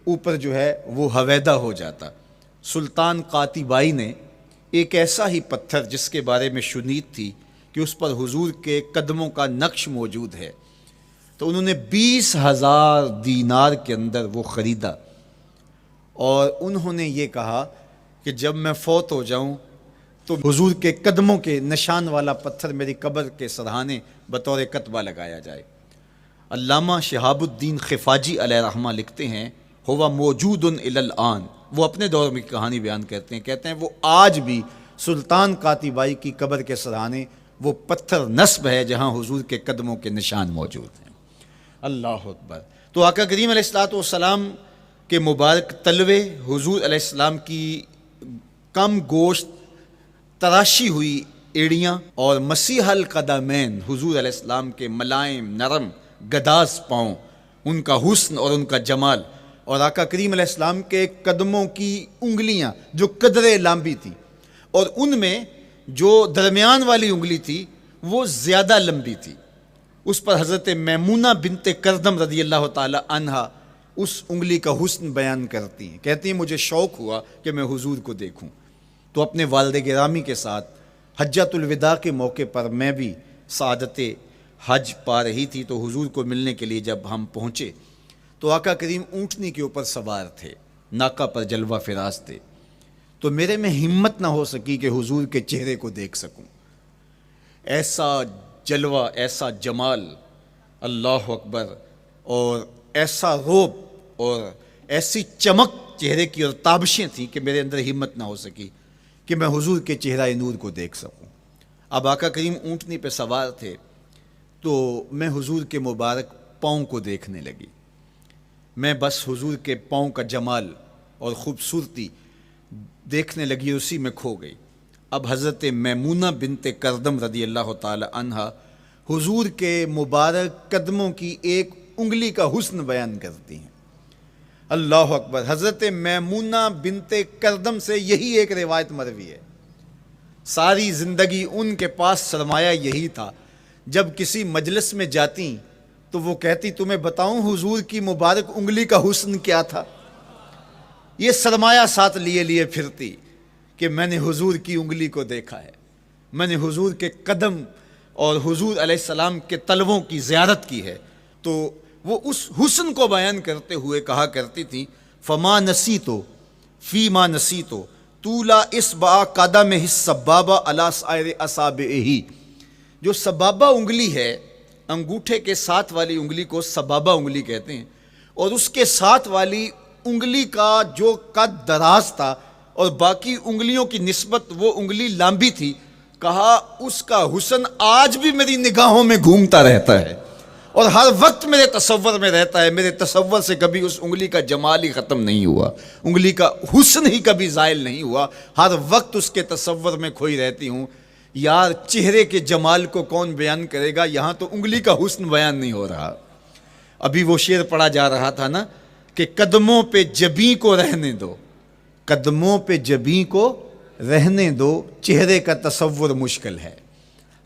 اوپر جو ہے وہ حویدہ ہو جاتا۔ سلطان قاتیبائی نے ایک ایسا ہی پتھر جس کے بارے میں شنید تھی کہ اس پر حضور کے قدموں کا نقش موجود ہے، تو انہوں نے 20,000 دینار کے اندر وہ خریدا، اور انہوں نے یہ کہا کہ جب میں فوت ہو جاؤں تو حضور کے قدموں کے نشان والا پتھر میری قبر کے سرہانے بطور کتبہ لگایا جائے۔ علامہ شہاب الدین خفاجی علیہ رحمہ لکھتے ہیں ہوا موجود الی الآن، وہ اپنے دور میں کہانی بیان کرتے ہیں وہ آج بھی سلطان قاتیبائی کی قبر کے سرہانے وہ پتھر نصب ہے جہاں حضور کے قدموں کے نشان موجود ہیں۔ اللہ اکبر۔ تو آقا کریم علیہ الصلوۃ والسلام کے مبارک تلوے، حضور علیہ السلام کی کم گوشت تراشی ہوئی ایڑیاں، اور مسیح القدمین حضور علیہ السلام کے ملائم نرم گداز پاؤں، ان کا حسن اور ان کا جمال، اور آقا کریم علیہ السلام کے قدموں کی انگلیاں جو قدرے لمبی تھی، اور ان میں جو درمیان والی انگلی تھی وہ زیادہ لمبی تھی، اس پر حضرت میمونہ بنت کردم رضی اللہ تعالی عنہا اس انگلی کا حسن بیان کرتی ہیں، کہتی ہیں مجھے شوق ہوا کہ میں حضور کو دیکھوں، تو اپنے والد گرامی کے ساتھ حجۃ الوداع کے موقع پر میں بھی سعادت حج پا رہی تھی، تو حضور کو ملنے کے لیے جب ہم پہنچے تو آقا کریم اونٹنی کے اوپر سوار تھے، ناقہ پر جلوہ فراز تھے، تو میرے میں ہمت نہ ہو سکی کہ حضور کے چہرے کو دیکھ سکوں۔ ایسا جلوہ، ایسا جمال، اللہ اکبر، اور ایسا روب اور ایسی چمک چہرے کی اور تابشیں تھیں کہ میرے اندر ہمت نہ ہو سکی کہ میں حضور کے چہرہ نور کو دیکھ سکوں۔ اب آقا کریم اونٹنی پہ سوار تھے تو میں حضور کے مبارک پاؤں کو دیکھنے لگی، میں بس حضور کے پاؤں کا جمال اور خوبصورتی دیکھنے لگی، اسی میں کھو گئی۔ اب حضرت میمونہ بنت کردم رضی اللہ تعالی عنہا حضور کے مبارک قدموں کی ایک انگلی کا حسن بیان کرتی ہیں۔ اللہ اکبر۔ حضرت میمونہ بنت کردم سے یہی ایک روایت مروی ہے، ساری زندگی ان کے پاس سرمایہ یہی تھا، جب کسی مجلس میں جاتی تو وہ کہتی تمہیں بتاؤں حضور کی مبارک انگلی کا حسن کیا تھا؟ یہ سرمایہ ساتھ لیے لیے پھرتی کہ میں نے حضور کی انگلی کو دیکھا ہے، میں نے حضور کے قدم اور حضور علیہ السلام کے تلووں کی زیارت کی ہے. تو وہ اس حسن کو بیان کرتے ہوئے کہا کرتی تھی فما نسیتو فی ما نسیتو طولا اصبع قدمہ السبابہ علی سائر اصابعہ. جو سبابہ انگلی ہے، انگوٹھے کے ساتھ والی انگلی کو سبابہ انگلی کہتے ہیں، اور اس کے ساتھ والی انگلی کا جو قد دراز تھا اور باقی انگلیوں کی نسبت وہ انگلی لمبی تھی، کہا اس کا حسن آج بھی میری نگاہوں میں گھومتا رہتا ہے اور ہر وقت میرے تصور میں رہتا ہے. میرے تصور سے کبھی اس انگلی کا جمال ہی ختم نہیں ہوا، انگلی کا حسن ہی کبھی زائل نہیں ہوا، ہر وقت اس کے تصور میں کھوئی رہتی ہوں. یار چہرے کے جمال کو کون بیان کرے گا، یہاں تو انگلی کا حسن بیان نہیں ہو رہا. ابھی وہ شعر پڑھا جا رہا تھا نا کہ قدموں پہ جبیں کو رہنے دو، قدموں پہ جبیں کو رہنے دو، چہرے کا تصور مشکل ہے.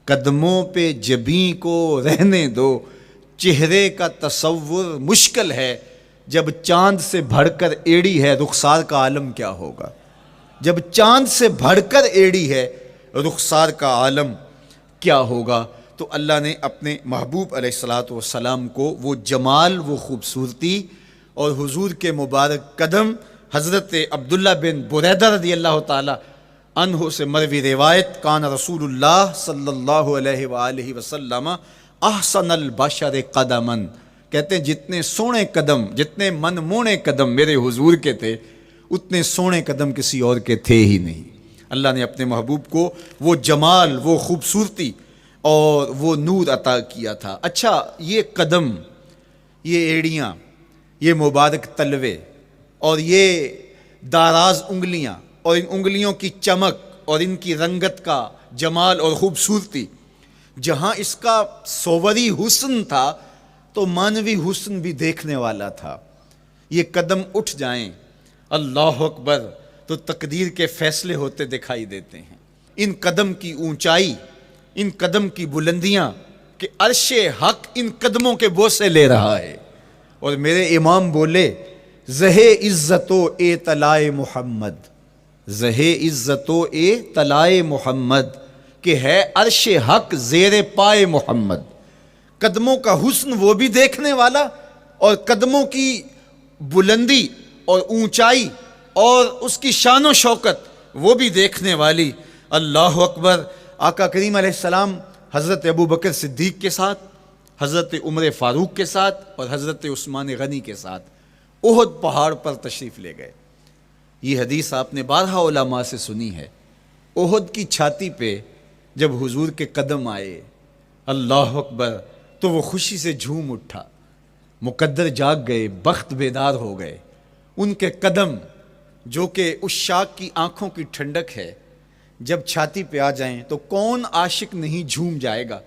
قدموں پہ جبیں کو رہنے دو، چہرے کا تصور مشکل ہے. جب چاند سے بڑھ کر ایڑی ہے رخسار کا عالم کیا ہوگا، جب چاند سے بڑھ کر ایڑی ہے رخسار کا عالم کیا ہوگا. تو اللہ نے اپنے محبوب علیہ الصلوۃ والسلام کو وہ جمال، وہ خوبصورتی اور حضور کے مبارک قدم، حضرت عبداللہ بن بریدہ رضی اللہ تعالی عنہ سے مروی روایت، کان رسول اللہ صلی اللہ علیہ وآلہ وسلم احسن البشر قدما، کہتے ہیں جتنے سونے قدم، جتنے من مونے قدم میرے حضور کے تھے، اتنے سونے قدم کسی اور کے تھے ہی نہیں. اللہ نے اپنے محبوب کو وہ جمال، وہ خوبصورتی اور وہ نور عطا کیا تھا. اچھا، یہ قدم، یہ ایڑیاں، یہ مبارک تلوے اور یہ داراز انگلیاں اور ان انگلیوں کی چمک اور ان کی رنگت کا جمال اور خوبصورتی، جہاں اس کا صوری حسن تھا تو مانوی حسن بھی دیکھنے والا تھا. یہ قدم اٹھ جائیں اللہ اکبر تو تقدیر کے فیصلے ہوتے دکھائی دیتے ہیں. ان قدم کی اونچائی، ان قدم کی بلندیاں کہ عرش حق ان قدموں کے بوسے لے رہا ہے. اور میرے امام بولے زہ عزت و اے طلائے محمد، زہ عزت و اے طلائے محمد، کہ ہے عرش حق زیر پائے محمد. قدموں کا حسن وہ بھی دیکھنے والا اور قدموں کی بلندی اور اونچائی اور اس کی شان و شوکت وہ بھی دیکھنے والی. اللہ اکبر. آقا کریم علیہ السلام حضرت ابو بکر صدیق کے ساتھ، حضرت عمر فاروق کے ساتھ اور حضرت عثمان غنی کے ساتھ احد پہاڑ پر تشریف لے گئے. یہ حدیث آپ نے بارہا علماء سے سنی ہے. احد کی چھاتی پہ جب حضور کے قدم آئے اللہ اکبر تو وہ خوشی سے جھوم اٹھا، مقدر جاگ گئے، بخت بیدار ہو گئے. ان کے قدم جو کہ عشاق کی آنکھوں کی ٹھنڈک ہے، جب چھاتی پہ آ جائیں تو کون عاشق نہیں جھوم جائے گا.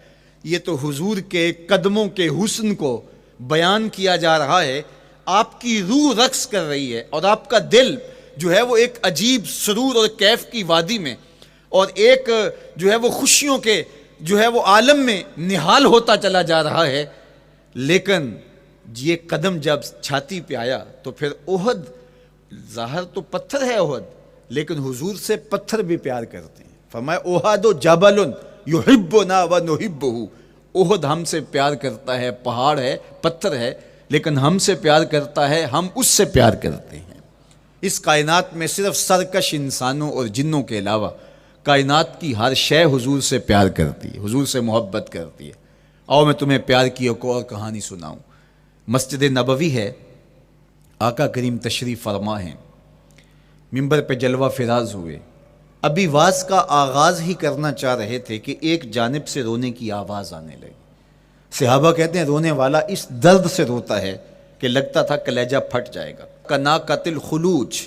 یہ تو حضور کے قدموں کے حسن کو بیان کیا جا رہا ہے. آپ کی روح رقص کر رہی ہے اور آپ کا دل جو ہے وہ ایک عجیب سرور اور کیف کی وادی میں اور ایک جو ہے وہ خوشیوں کے جو ہے وہ عالم میں نہال ہوتا چلا جا رہا ہے. لیکن یہ قدم جب چھاتی پہ آیا تو پھر احد، ظاہر تو پتھر ہے احد، لیکن حضور سے پتھر بھی پیار کرتے ہیں. فرمایا احد جبل یحبنا ونحبہ، احد ہم سے پیار کرتا ہے، پہاڑ ہے، پتھر ہے، لیکن ہم سے پیار کرتا ہے، ہم اس سے پیار کرتے ہیں. اس کائنات میں صرف سرکش انسانوں اور جنوں کے علاوہ کائنات کی ہر شے حضور سے پیار کرتی ہے، حضور سے محبت کرتی ہے. آؤ میں تمہیں پیار کی ایک اور کہانی سناؤں. مسجد نبوی ہے، آقا کریم تشریف فرما ہیں، منبر پہ جلوہ فراز ہوئے. ابھی واز کا آغاز ہی کرنا چاہ رہے تھے کہ ایک جانب سے رونے کی آواز آنے لگی. صحابہ کہتے ہیں رونے والا اس درد سے روتا ہے کہ لگتا تھا کلیجہ پھٹ جائے گا. کناقۃ الخلوج،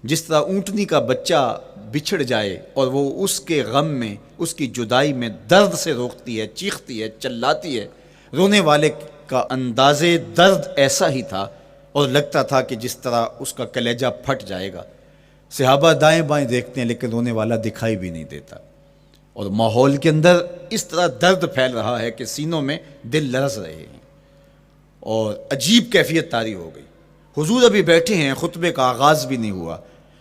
جس طرح اونٹنی کا بچہ بچھڑ جائے اور وہ اس کے غم میں، اس کی جدائی میں درد سے روکتی ہے، چیختی ہے، چلاتی ہے، رونے والے کا انداز درد ایسا ہی تھا اور لگتا تھا کہ جس طرح اس کا کلیجہ پھٹ جائے گا. صحابہ دائیں بائیں دیکھتے ہیں لیکن رونے والا دکھائی بھی نہیں دیتا، اور ماحول کے اندر اس طرح درد پھیل رہا ہے کہ سینوں میں دل لرز رہے ہیں اور عجیب کیفیت طاری ہو گئی. حضور ابھی بیٹھے ہیں، خطبے کا آغاز بھی نہیں ہوا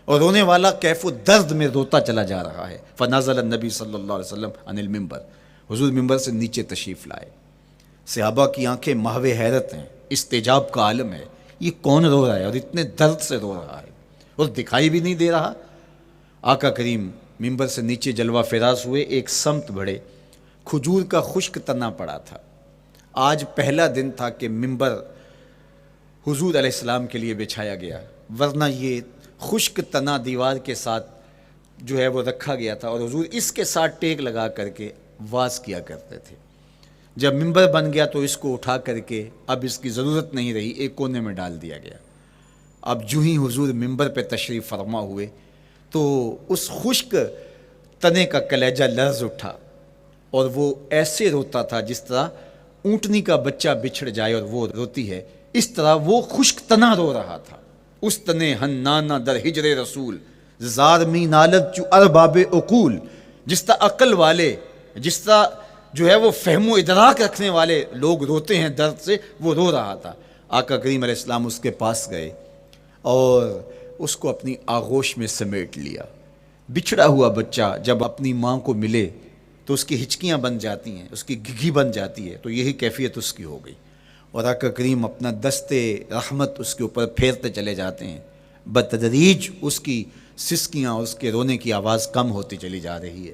اور رونے والا کیف و درد میں روتا چلا جا رہا ہے۔ فنزل النبی صلی اللہ علیہ وسلم عن المنبر، حضور ممبر سے نیچے تشریف لائے۔ صحابہ کی آنکھیں محو حیرت ہیں، استجاب کا عالم ہے، یہ کون رو رہا ہے اور اتنے درد سے رو رہا ہے اور دکھائی بھی نہیں دے رہا۔ آقا کریم ممبر سے نیچے جلوہ فراز ہوئے، ایک سمت بڑھے، کھجور کا خشک تنا پڑا تھا۔ آج پہلا دن تھا کہ ممبر حضور علیہ السلام کے لیے بچھایا گیا، ورنہ یہ خشک تنا دیوار کے ساتھ جو ہے وہ رکھا گیا تھا اور حضور اس کے ساتھ ٹیک لگا کر کے واز کیا کرتے تھے۔ جب ممبر بن گیا تو اس کو اٹھا کر کے اب اس کی ضرورت نہیں رہی، ایک کونے میں ڈال دیا گیا۔ اب جو ہی حضور ممبر پہ تشریف فرما ہوئے تو اس خشک تنے کا کلیجہ لرز اٹھا اور وہ ایسے روتا تھا جس طرح اونٹنی کا بچہ بچھڑ جائے اور وہ روتی ہے، اس طرح وہ خشک تنا رو رہا تھا۔ اس تنے ہنانا در ہجر رسول زار می نالت چو ارباب عقول، جس طرح عقل والے، جس طرح جو ہے وہ فہم و ادراک رکھنے والے لوگ روتے ہیں درد سے، وہ رو رہا تھا۔ آقا کریم علیہ السلام اس کے پاس گئے اور اس کو اپنی آغوش میں سمیٹ لیا۔ بچھڑا ہوا بچہ جب اپنی ماں کو ملے تو اس کی ہچکیاں بن جاتی ہیں، اس کی گھگھی بن جاتی ہے، تو یہی کیفیت اس کی ہو گئی اور آقا کریم اپنا دستے رحمت اس کے اوپر پھیرتے چلے جاتے ہیں۔ بتدریج اس کی سسکیاں، اس کے رونے کی آواز کم ہوتی چلی جا رہی ہے۔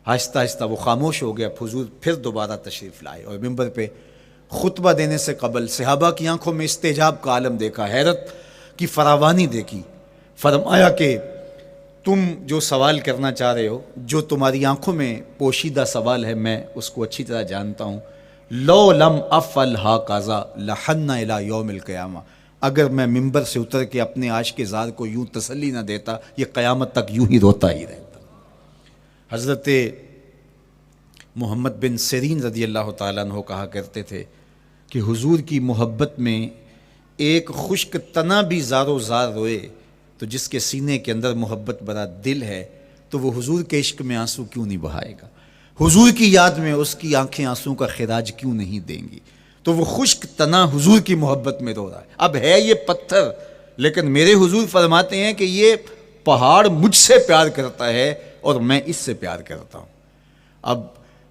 آہستہ آہستہ وہ خاموش ہو گیا۔ حضور پھر دوبارہ تشریف لائے اور ممبر پہ خطبہ دینے سے قبل صحابہ کی آنکھوں میں استجاب کا عالم دیکھا، حیرت کی فراوانی دیکھی۔ فرمایا کہ تم جو سوال کرنا چاہ رہے ہو، جو تمہاری آنکھوں میں پوشیدہ سوال ہے، میں اس کو اچھی طرح جانتا ہوں۔ لو لم افعل ہاکذا لحن الی یوم القیامہ، اگر میں ممبر سے اتر کے اپنے عاشق زار کو یوں تسلی نہ دیتا، یہ قیامت تک یوں ہی روتا ہی رہتا۔ حضرت محمد بن سیرین رضی اللہ تعالیٰ عنہ کہا کرتے تھے کہ حضور کی محبت میں ایک خشک تنا بھی زار و زار روئے تو جس کے سینے کے اندر محبت بھرا دل ہے تو وہ حضور کے عشق میں آنسو کیوں نہیں بہائے گا؟ حضور کی یاد میں اس کی آنکھیں آنسو کا خراج کیوں نہیں دیں گی؟ تو وہ خشک تنا حضور کی محبت میں رو رہا ہے۔ اب ہے یہ پتھر، لیکن میرے حضور فرماتے ہیں کہ یہ پہاڑ مجھ سے پیار کرتا ہے اور میں اس سے پیار کرتا ہوں۔ اب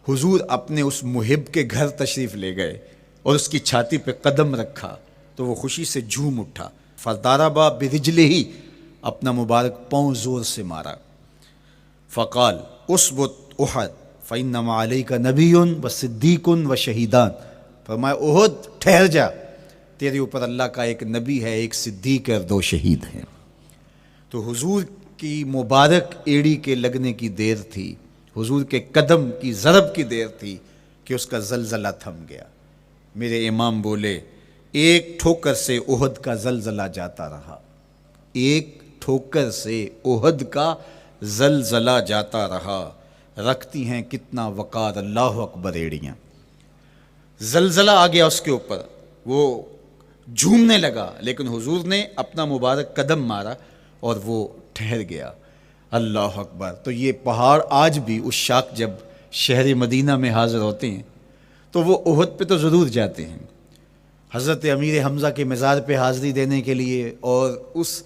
حضور اپنے اس محب کے گھر تشریف لے گئے اور اس کی چھاتی پہ قدم رکھا تو وہ خوشی سے جھوم اٹھا۔ فضاربا برجلہ، اپنا مبارک پاؤں زور سے مارا۔ فقال اسبت احد فانما علیک نبی و صدیق و شہیدان، فرمایا احد ٹھہر جا، تیرے اوپر اللہ کا ایک نبی ہے، ایک صدیق اور 2 شہید ہیں۔ تو حضور کی مبارک ایڑی کے لگنے کی دیر تھی، حضور کے قدم کی ضرب کی دیر تھی کہ اس کا زلزلہ تھم گیا۔ میرے امام بولے ایک ٹھوکر سے احد کا زلزلہ جاتا رہا، ایک ٹھوکر سے احد کا زلزلہ جاتا رہا، رکھتی ہیں کتنا وقار اللہ اکبر ایڑیاں۔ زلزلہ آ گیا اس کے اوپر، وہ جھومنے لگا، لیکن حضور نے اپنا مبارک قدم مارا اور وہ ٹھہر گیا۔ اللہ اکبر۔ تو یہ پہاڑ آج بھی اس شاک جب شہر مدینہ میں حاضر ہوتے ہیں تو وہ احد پہ تو ضرور جاتے ہیں، حضرت امیر حمزہ کے مزار پہ حاضری دینے کے لیے اور اس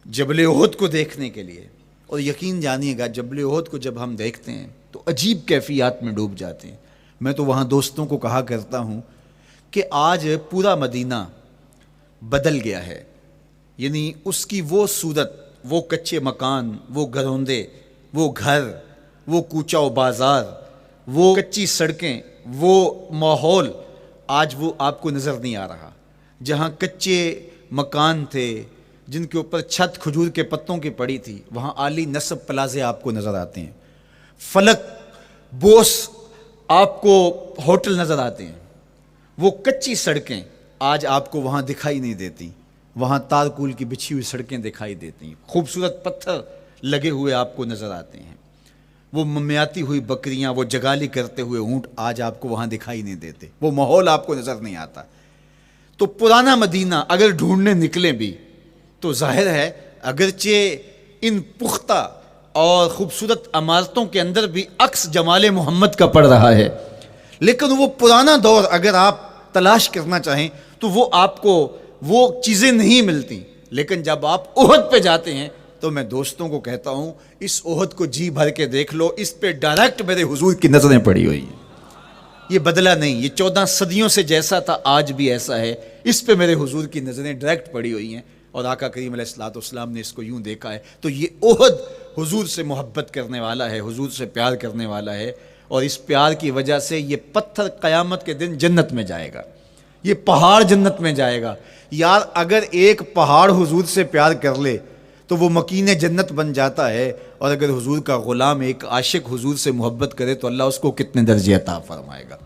جبل احد کو دیکھنے کے لیے۔ اور یقین جانیے گا جبل احد کو جب ہم دیکھتے ہیں تو عجیب کیفیات میں ڈوب جاتے ہیں۔ میں تو وہاں دوستوں کو کہا کرتا ہوں کہ آج پورا مدینہ بدل گیا ہے، یعنی اس کی وہ صورت، وہ کچے مکان، وہ گروندے، وہ گھر، وہ کوچہ و بازار، وہ کچی سڑکیں، وہ ماحول آج وہ آپ کو نظر نہیں آ رہا۔ جہاں کچے مکان تھے جن کے اوپر چھت کھجور کے پتوں کی پڑی تھی، وہاں عالی نصب پلازے آپ کو نظر آتے ہیں، فلک بوس آپ کو ہوٹل نظر آتے ہیں۔ وہ کچی سڑکیں آج آپ کو وہاں دکھائی نہیں دیتی، وہاں تارکول کی بچھی ہوئی سڑکیں دکھائی دیتی ہیں، خوبصورت پتھر لگے ہوئے آپ کو نظر آتے ہیں، وہ ممیاتی ہوئی بکریاں، وہ جگالی کرتے ہوئے اونٹ آج آپ کو وہاں دکھائی نہیں دیتے، وہ ماحول آپ کو نظر نہیں آتا۔ تو پرانا مدینہ اگر ڈھونڈنے نکلیں بھی تو ظاہر ہے اگرچہ ان پختہ اور خوبصورت عمارتوں کے اندر بھی عکس جمال محمد کا پڑ رہا ہے، لیکن وہ پرانا دور اگر آپ تلاش کرنا چاہیں تو وہ آپ کو وہ چیزیں نہیں ملتی، لیکن جب آپ احد پہ جاتے ہیں تو میں دوستوں کو کہتا ہوں اس احد کو جی بھر کے دیکھ لو، اس پہ ڈائریکٹ میرے حضور کی نظریں پڑی ہوئی ہیں، یہ بدلا نہیں، یہ 14 صدیوں سے جیسا تھا آج بھی ایسا ہے، اس پہ میرے حضور کی نظریں ڈائریکٹ پڑی ہوئی ہیں، اور آقا کریم علیہ الصلوۃ والسلام نے اس کو یوں دیکھا ہے۔ تو یہ احد حضور سے محبت کرنے والا ہے، حضور سے پیار کرنے والا ہے، اور اس پیار کی وجہ سے یہ پتھر قیامت کے دن جنت میں جائے گا، یہ پہاڑ جنت میں جائے گا۔ یار اگر ایک پہاڑ حضور سے پیار کر لے تو وہ مکین جنت بن جاتا ہے، اور اگر حضور کا غلام ایک عاشق حضور سے محبت کرے تو اللہ اس کو کتنے درجے عطا فرمائے گا۔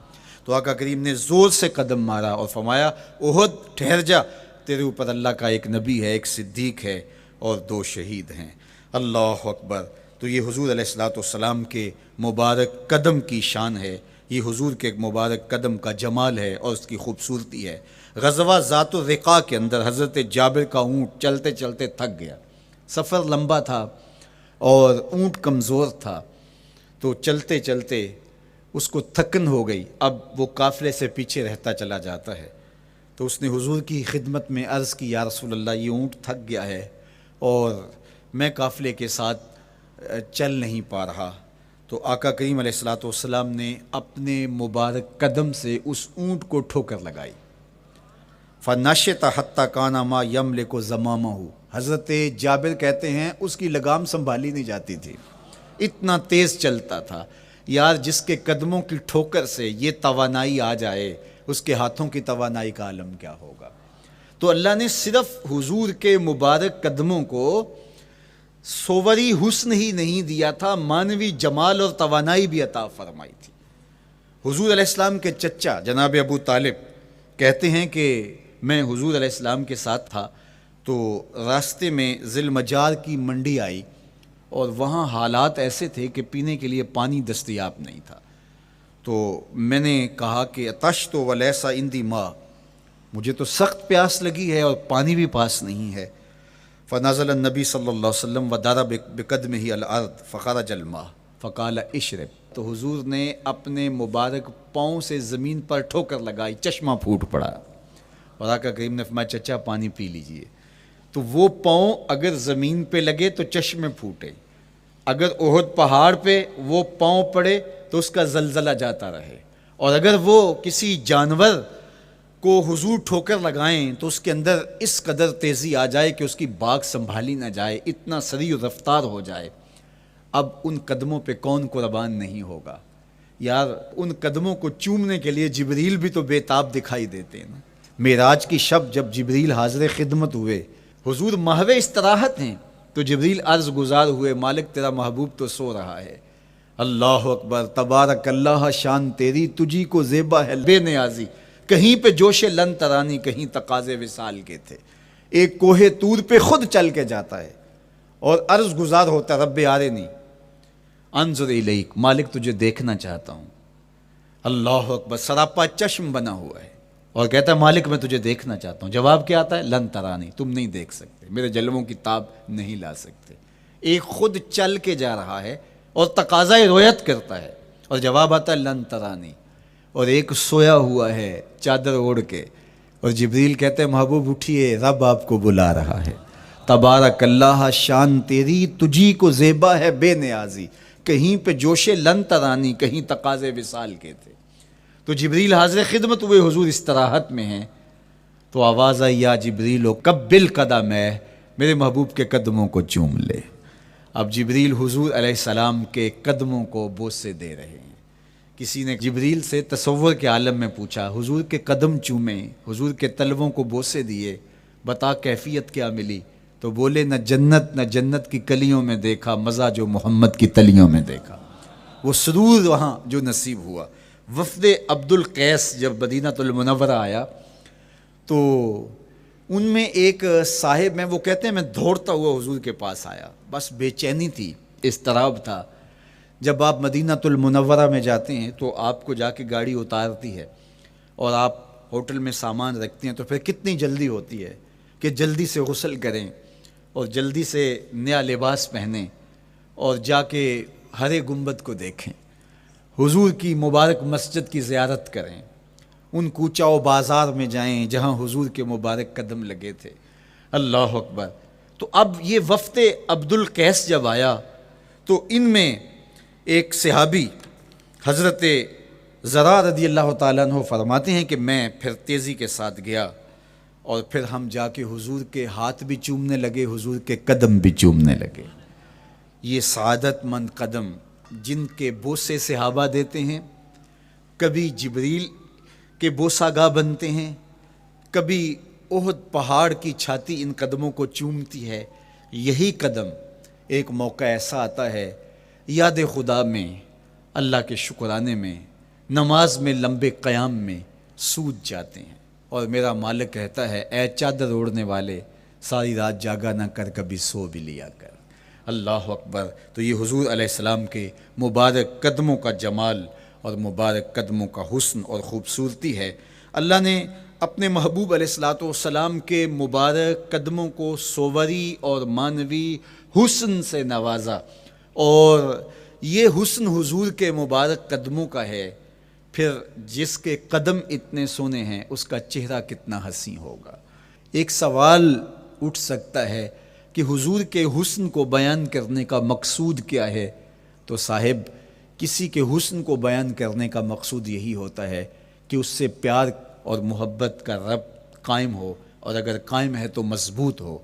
تو آقا کریم نے زور سے قدم مارا اور فرمایا احد ٹھہر جا، تیرے اوپر اللہ کا ایک نبی ہے، ایک صدیق ہے، اور 2 شہید ہیں۔ اللہ اکبر۔ تو یہ حضور علیہ الصلوۃ والسلام کے مبارک قدم کی شان ہے، یہ حضور کے مبارک قدم کا جمال ہے اور اس کی خوبصورتی ہے۔ غزوہ ذات الرقاع کے اندر حضرت جابر کا اونٹ چلتے چلتے تھک گیا، سفر لمبا تھا اور اونٹ کمزور تھا، تو چلتے چلتے اس کو تھکن ہو گئی، اب وہ قافلے سے پیچھے رہتا چلا جاتا ہے۔ تو اس نے حضور کی خدمت میں عرض کی، یا رسول اللہ یہ اونٹ تھک گیا ہے اور میں قافلے کے ساتھ چل نہیں پا رہا۔ تو آقا کریم علیہ الصلوۃ والسلام نے اپنے مبارک قدم سے اس اونٹ کو ٹھوکر لگائی، فَنَشِطَ حَتَّى كَانَ مَا يَمْلِكُ زَمَامَهُ۔ حضرت جابر کہتے ہیں اس کی لگام سنبھالی نہیں جاتی تھی، اتنا تیز چلتا تھا۔ یار جس کے قدموں کی ٹھوکر سے یہ توانائی آ جائے، اس کے ہاتھوں کی توانائی کا عالم کیا ہوگا۔ تو اللہ نے صرف حضور کے مبارک قدموں کو صوری حسن ہی نہیں دیا تھا، مانوی جمال اور توانائی بھی عطا فرمائی تھی۔ حضور علیہ السلام کے چچا جناب ابو طالب کہتے ہیں کہ میں حضور علیہ السلام کے ساتھ تھا، تو راستے میں ذی المجار کی منڈی آئی، اور وہاں حالات ایسے تھے کہ پینے کے لیے پانی دستیاب نہیں تھا۔ تو میں نے کہا کہ عطشت ولیس عندی ماء، مجھے تو سخت پیاس لگی ہے اور پانی بھی پاس نہیں ہے۔ فنزل النبی صلی اللہ علیہ وسلم وضرب بقدمہ الارض فخرج الماء فقال اشرب۔ تو حضور نے اپنے مبارک پاؤں سے زمین پر ٹھوکر لگائی، چشمہ پھوٹ پڑا، اور آقا کریم نے فرمایا چچا پانی پی لیجئے۔ تو وہ پاؤں اگر زمین پہ لگے تو چشمے پھوٹے، اگر احد پہاڑ پہ وہ پاؤں پڑے تو اس کا زلزلہ جاتا رہے، اور اگر وہ کسی جانور کو حضور ٹھوکر لگائیں تو اس کے اندر اس قدر تیزی آ جائے کہ اس کی باغ سنبھالی نہ جائے، اتنا سریع رفتار ہو جائے۔ اب ان قدموں پہ کون قربان نہیں ہوگا؟ یار ان قدموں کو چومنے کے لیے جبریل بھی تو بے تاب دکھائی دیتے ہیں نا۔ معراج کی شب جب جبریل حاضر خدمت ہوئے، حضور محو استراحت ہیں، تو جبریل عرض گزار ہوئے، مالک تیرا محبوب تو سو رہا ہے۔ اللہ اکبر، تبارک اللہ، شان تیری تجھی کو زیبا ہے بے نیازی، کہیں پہ جوش لن ترانی، کہیں تقاضے وصال کے تھے۔ ایک کوہ طور پہ خود چل کے جاتا ہے اور عرض گزار ہوتا رب آرنی انظر الیک، مالک تجھے دیکھنا چاہتا ہوں۔ اللہ اکبر، سراپا چشم بنا ہوا ہے اور کہتا ہے مالک میں تجھے دیکھنا چاہتا ہوں۔ جواب کیا آتا ہے؟ لن ترانی، تم نہیں دیکھ سکتے، میرے جلووں کی تاب نہیں لا سکتے۔ ایک خود چل کے جا رہا ہے اور تقاضۂ رویت کرتا ہے، اور جواب آتا ہے لن ترانی۔ اور ایک سویا ہوا ہے چادر اوڑھ کے، اور جبریل کہتے ہیں محبوب اٹھیے، رب آپ کو بلا رہا ہے۔ تبارک اللہ، شان تیری تجھی کو زیبا ہے بے نیازی، کہیں پہ جوش لن ترانی، کہیں تقاضے وصال کے تھے۔ تو جبریل حاضر خدمت ہوئے، حضور استراحت میں ہیں، تو آواز آئی یا جبریل قبل قدم ہے، میرے محبوب کے قدموں کو چوم لے۔ اب جبریل حضور علیہ السلام کے قدموں کو بوسے دے رہے ہیں۔ کسی نے جبریل سے تصور کے عالم میں پوچھا، حضور کے قدم چومے، حضور کے تلووں کو بوسے دیے، بتا کیفیت کیا ملی؟ تو بولے نہ جنت کی کلیوں میں دیکھا مزہ جو محمد کی تلیوں میں دیکھا۔ وہ سرور وہاں جو نصیب ہوا۔ وفد عبد القیس جب مدینہ المنورہ آیا تو ان میں ایک صاحب ہیں، وہ کہتے ہیں میں دوڑتا ہوا حضور کے پاس آیا، بس بے چینی تھی، اضطراب تھا۔ جب آپ مدینہ المنورہ میں جاتے ہیں تو آپ کو جا کے گاڑی اتارتی ہے اور آپ ہوٹل میں سامان رکھتے ہیں، تو پھر کتنی جلدی ہوتی ہے کہ جلدی سے غسل کریں اور جلدی سے نیا لباس پہنیں اور جا کے ہرے گنبد کو دیکھیں، حضور کی مبارک مسجد کی زیارت کریں، ان کوچہ و بازار میں جائیں جہاں حضور کے مبارک قدم لگے تھے۔ اللہ اکبر۔ تو اب یہ وفد عبد القیس جب آیا تو ان میں ایک صحابی حضرت زرع رضی اللہ تعالیٰ عنہ فرماتے ہیں کہ میں پھر تیزی کے ساتھ گیا اور پھر ہم جا کے حضور کے ہاتھ بھی چومنے لگے، حضور کے قدم بھی چومنے لگے۔ یہ سعادت مند قدم جن کے بوسے صحابہ دیتے ہیں، کبھی جبریل کے بوسہ گاہ بنتے ہیں، کبھی احد پہاڑ کی چھاتی ان قدموں کو چومتی ہے۔ یہی قدم ایک موقع ایسا آتا ہے یاد خدا میں، اللہ کے شکرانے میں، نماز میں لمبے قیام میں سوج جاتے ہیں، اور میرا مالک کہتا ہے اے چادر اوڑھنے والے، ساری رات جاگا نہ کر، کبھی سو بھی لیا کر۔ اللہ اکبر۔ تو یہ حضور علیہ السلام کے مبارک قدموں کا جمال اور مبارک قدموں کا حسن اور خوبصورتی ہے۔ اللہ نے اپنے محبوب علیہ السلام کے مبارک قدموں کو صوری اور معنوی حسن سے نوازا، اور یہ حسن حضور کے مبارک قدموں کا ہے، پھر جس کے قدم اتنے سونے ہیں اس کا چہرہ کتنا حسین ہوگا۔ ایک سوال اٹھ سکتا ہے کہ حضور کے حسن کو بیان کرنے کا مقصود کیا ہے؟ تو صاحب، کسی کے حسن کو بیان کرنے کا مقصود یہی ہوتا ہے کہ اس سے پیار اور محبت کا ربط قائم ہو، اور اگر قائم ہے تو مضبوط ہو۔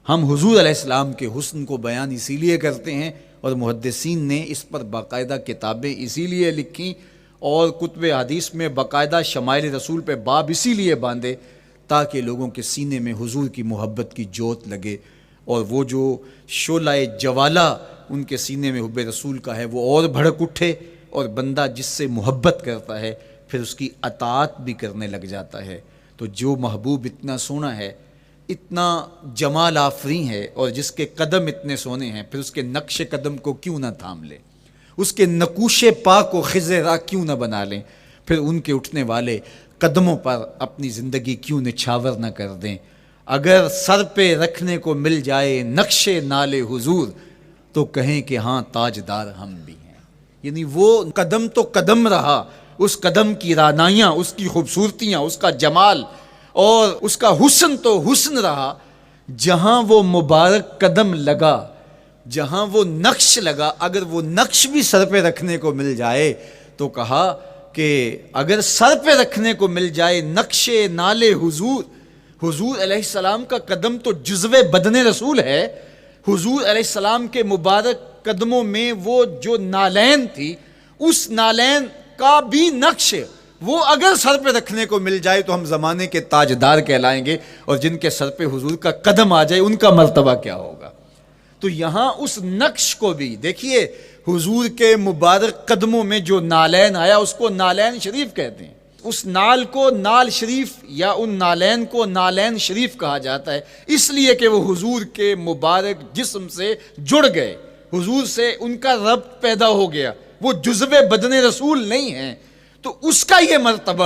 ہم حضور علیہ السلام کے حسن کو بیان اسی لیے کرتے ہیں، اور محدثین نے اس پر باقاعدہ کتابیں اسی لیے لکھیں اور کتب حدیث میں باقاعدہ شمائل رسول پہ باب اسی لیے باندھے تاکہ لوگوں کے سینے میں حضور کی محبت کی جوت لگے، اور وہ جو شعلہ جوالہ ان کے سینے میں حب رسول کا ہے وہ اور بھڑک اٹھے، اور بندہ جس سے محبت کرتا ہے پھر اس کی اطاعت بھی کرنے لگ جاتا ہے۔ تو جو محبوب اتنا سونا ہے، اتنا جمال آفریں ہے، اور جس کے قدم اتنے سونے ہیں، پھر اس کے نقش قدم کو کیوں نہ تھام لیں، اس کے نقوش پا کو خضر راہ کیوں نہ بنا لیں، پھر ان کے اٹھنے والے قدموں پر اپنی زندگی کیوں نچھاور نہ کر دیں۔ اگر سر پہ رکھنے کو مل جائے نقش نال حضور تو کہیں کہ ہاں تاجدار ہم بھی ہیں۔ یعنی وہ قدم تو قدم رہا، اس قدم کی رعنائیاں، اس کی خوبصورتیاں، اس کا جمال اور اس کا حسن تو حسن رہا۔ جہاں وہ مبارک قدم لگا، جہاں وہ نقش لگا، اگر وہ نقش بھی سر پہ رکھنے کو مل جائے تو کہا کہ اگر سر پہ رکھنے کو مل جائے نقش نال حضور، حضور علیہ السلام کا قدم تو جزو بدن رسول ہے۔ حضور علیہ السلام کے مبارک قدموں میں وہ جو نالین تھی، اس نالین کا بھی نقش وہ اگر سر پہ رکھنے کو مل جائے تو ہم زمانے کے تاجدار کہلائیں گے، اور جن کے سر پہ حضور کا قدم آ جائے ان کا مرتبہ کیا ہوگا۔ تو یہاں اس نقش کو بھی دیکھیے، حضور کے مبارک قدموں میں جو نالین آیا اس کو نالین شریف کہتے ہیں۔ اس نال کو نال شریف یا ان نالین کو نالین شریف کہا جاتا ہے، اس لیے کہ وہ حضور کے مبارک جسم سے جڑ گئے، حضور سے ان کا ربط پیدا ہو گیا، وہ جزو بدن رسول نہیں ہیں، تو اس کا یہ مرتبہ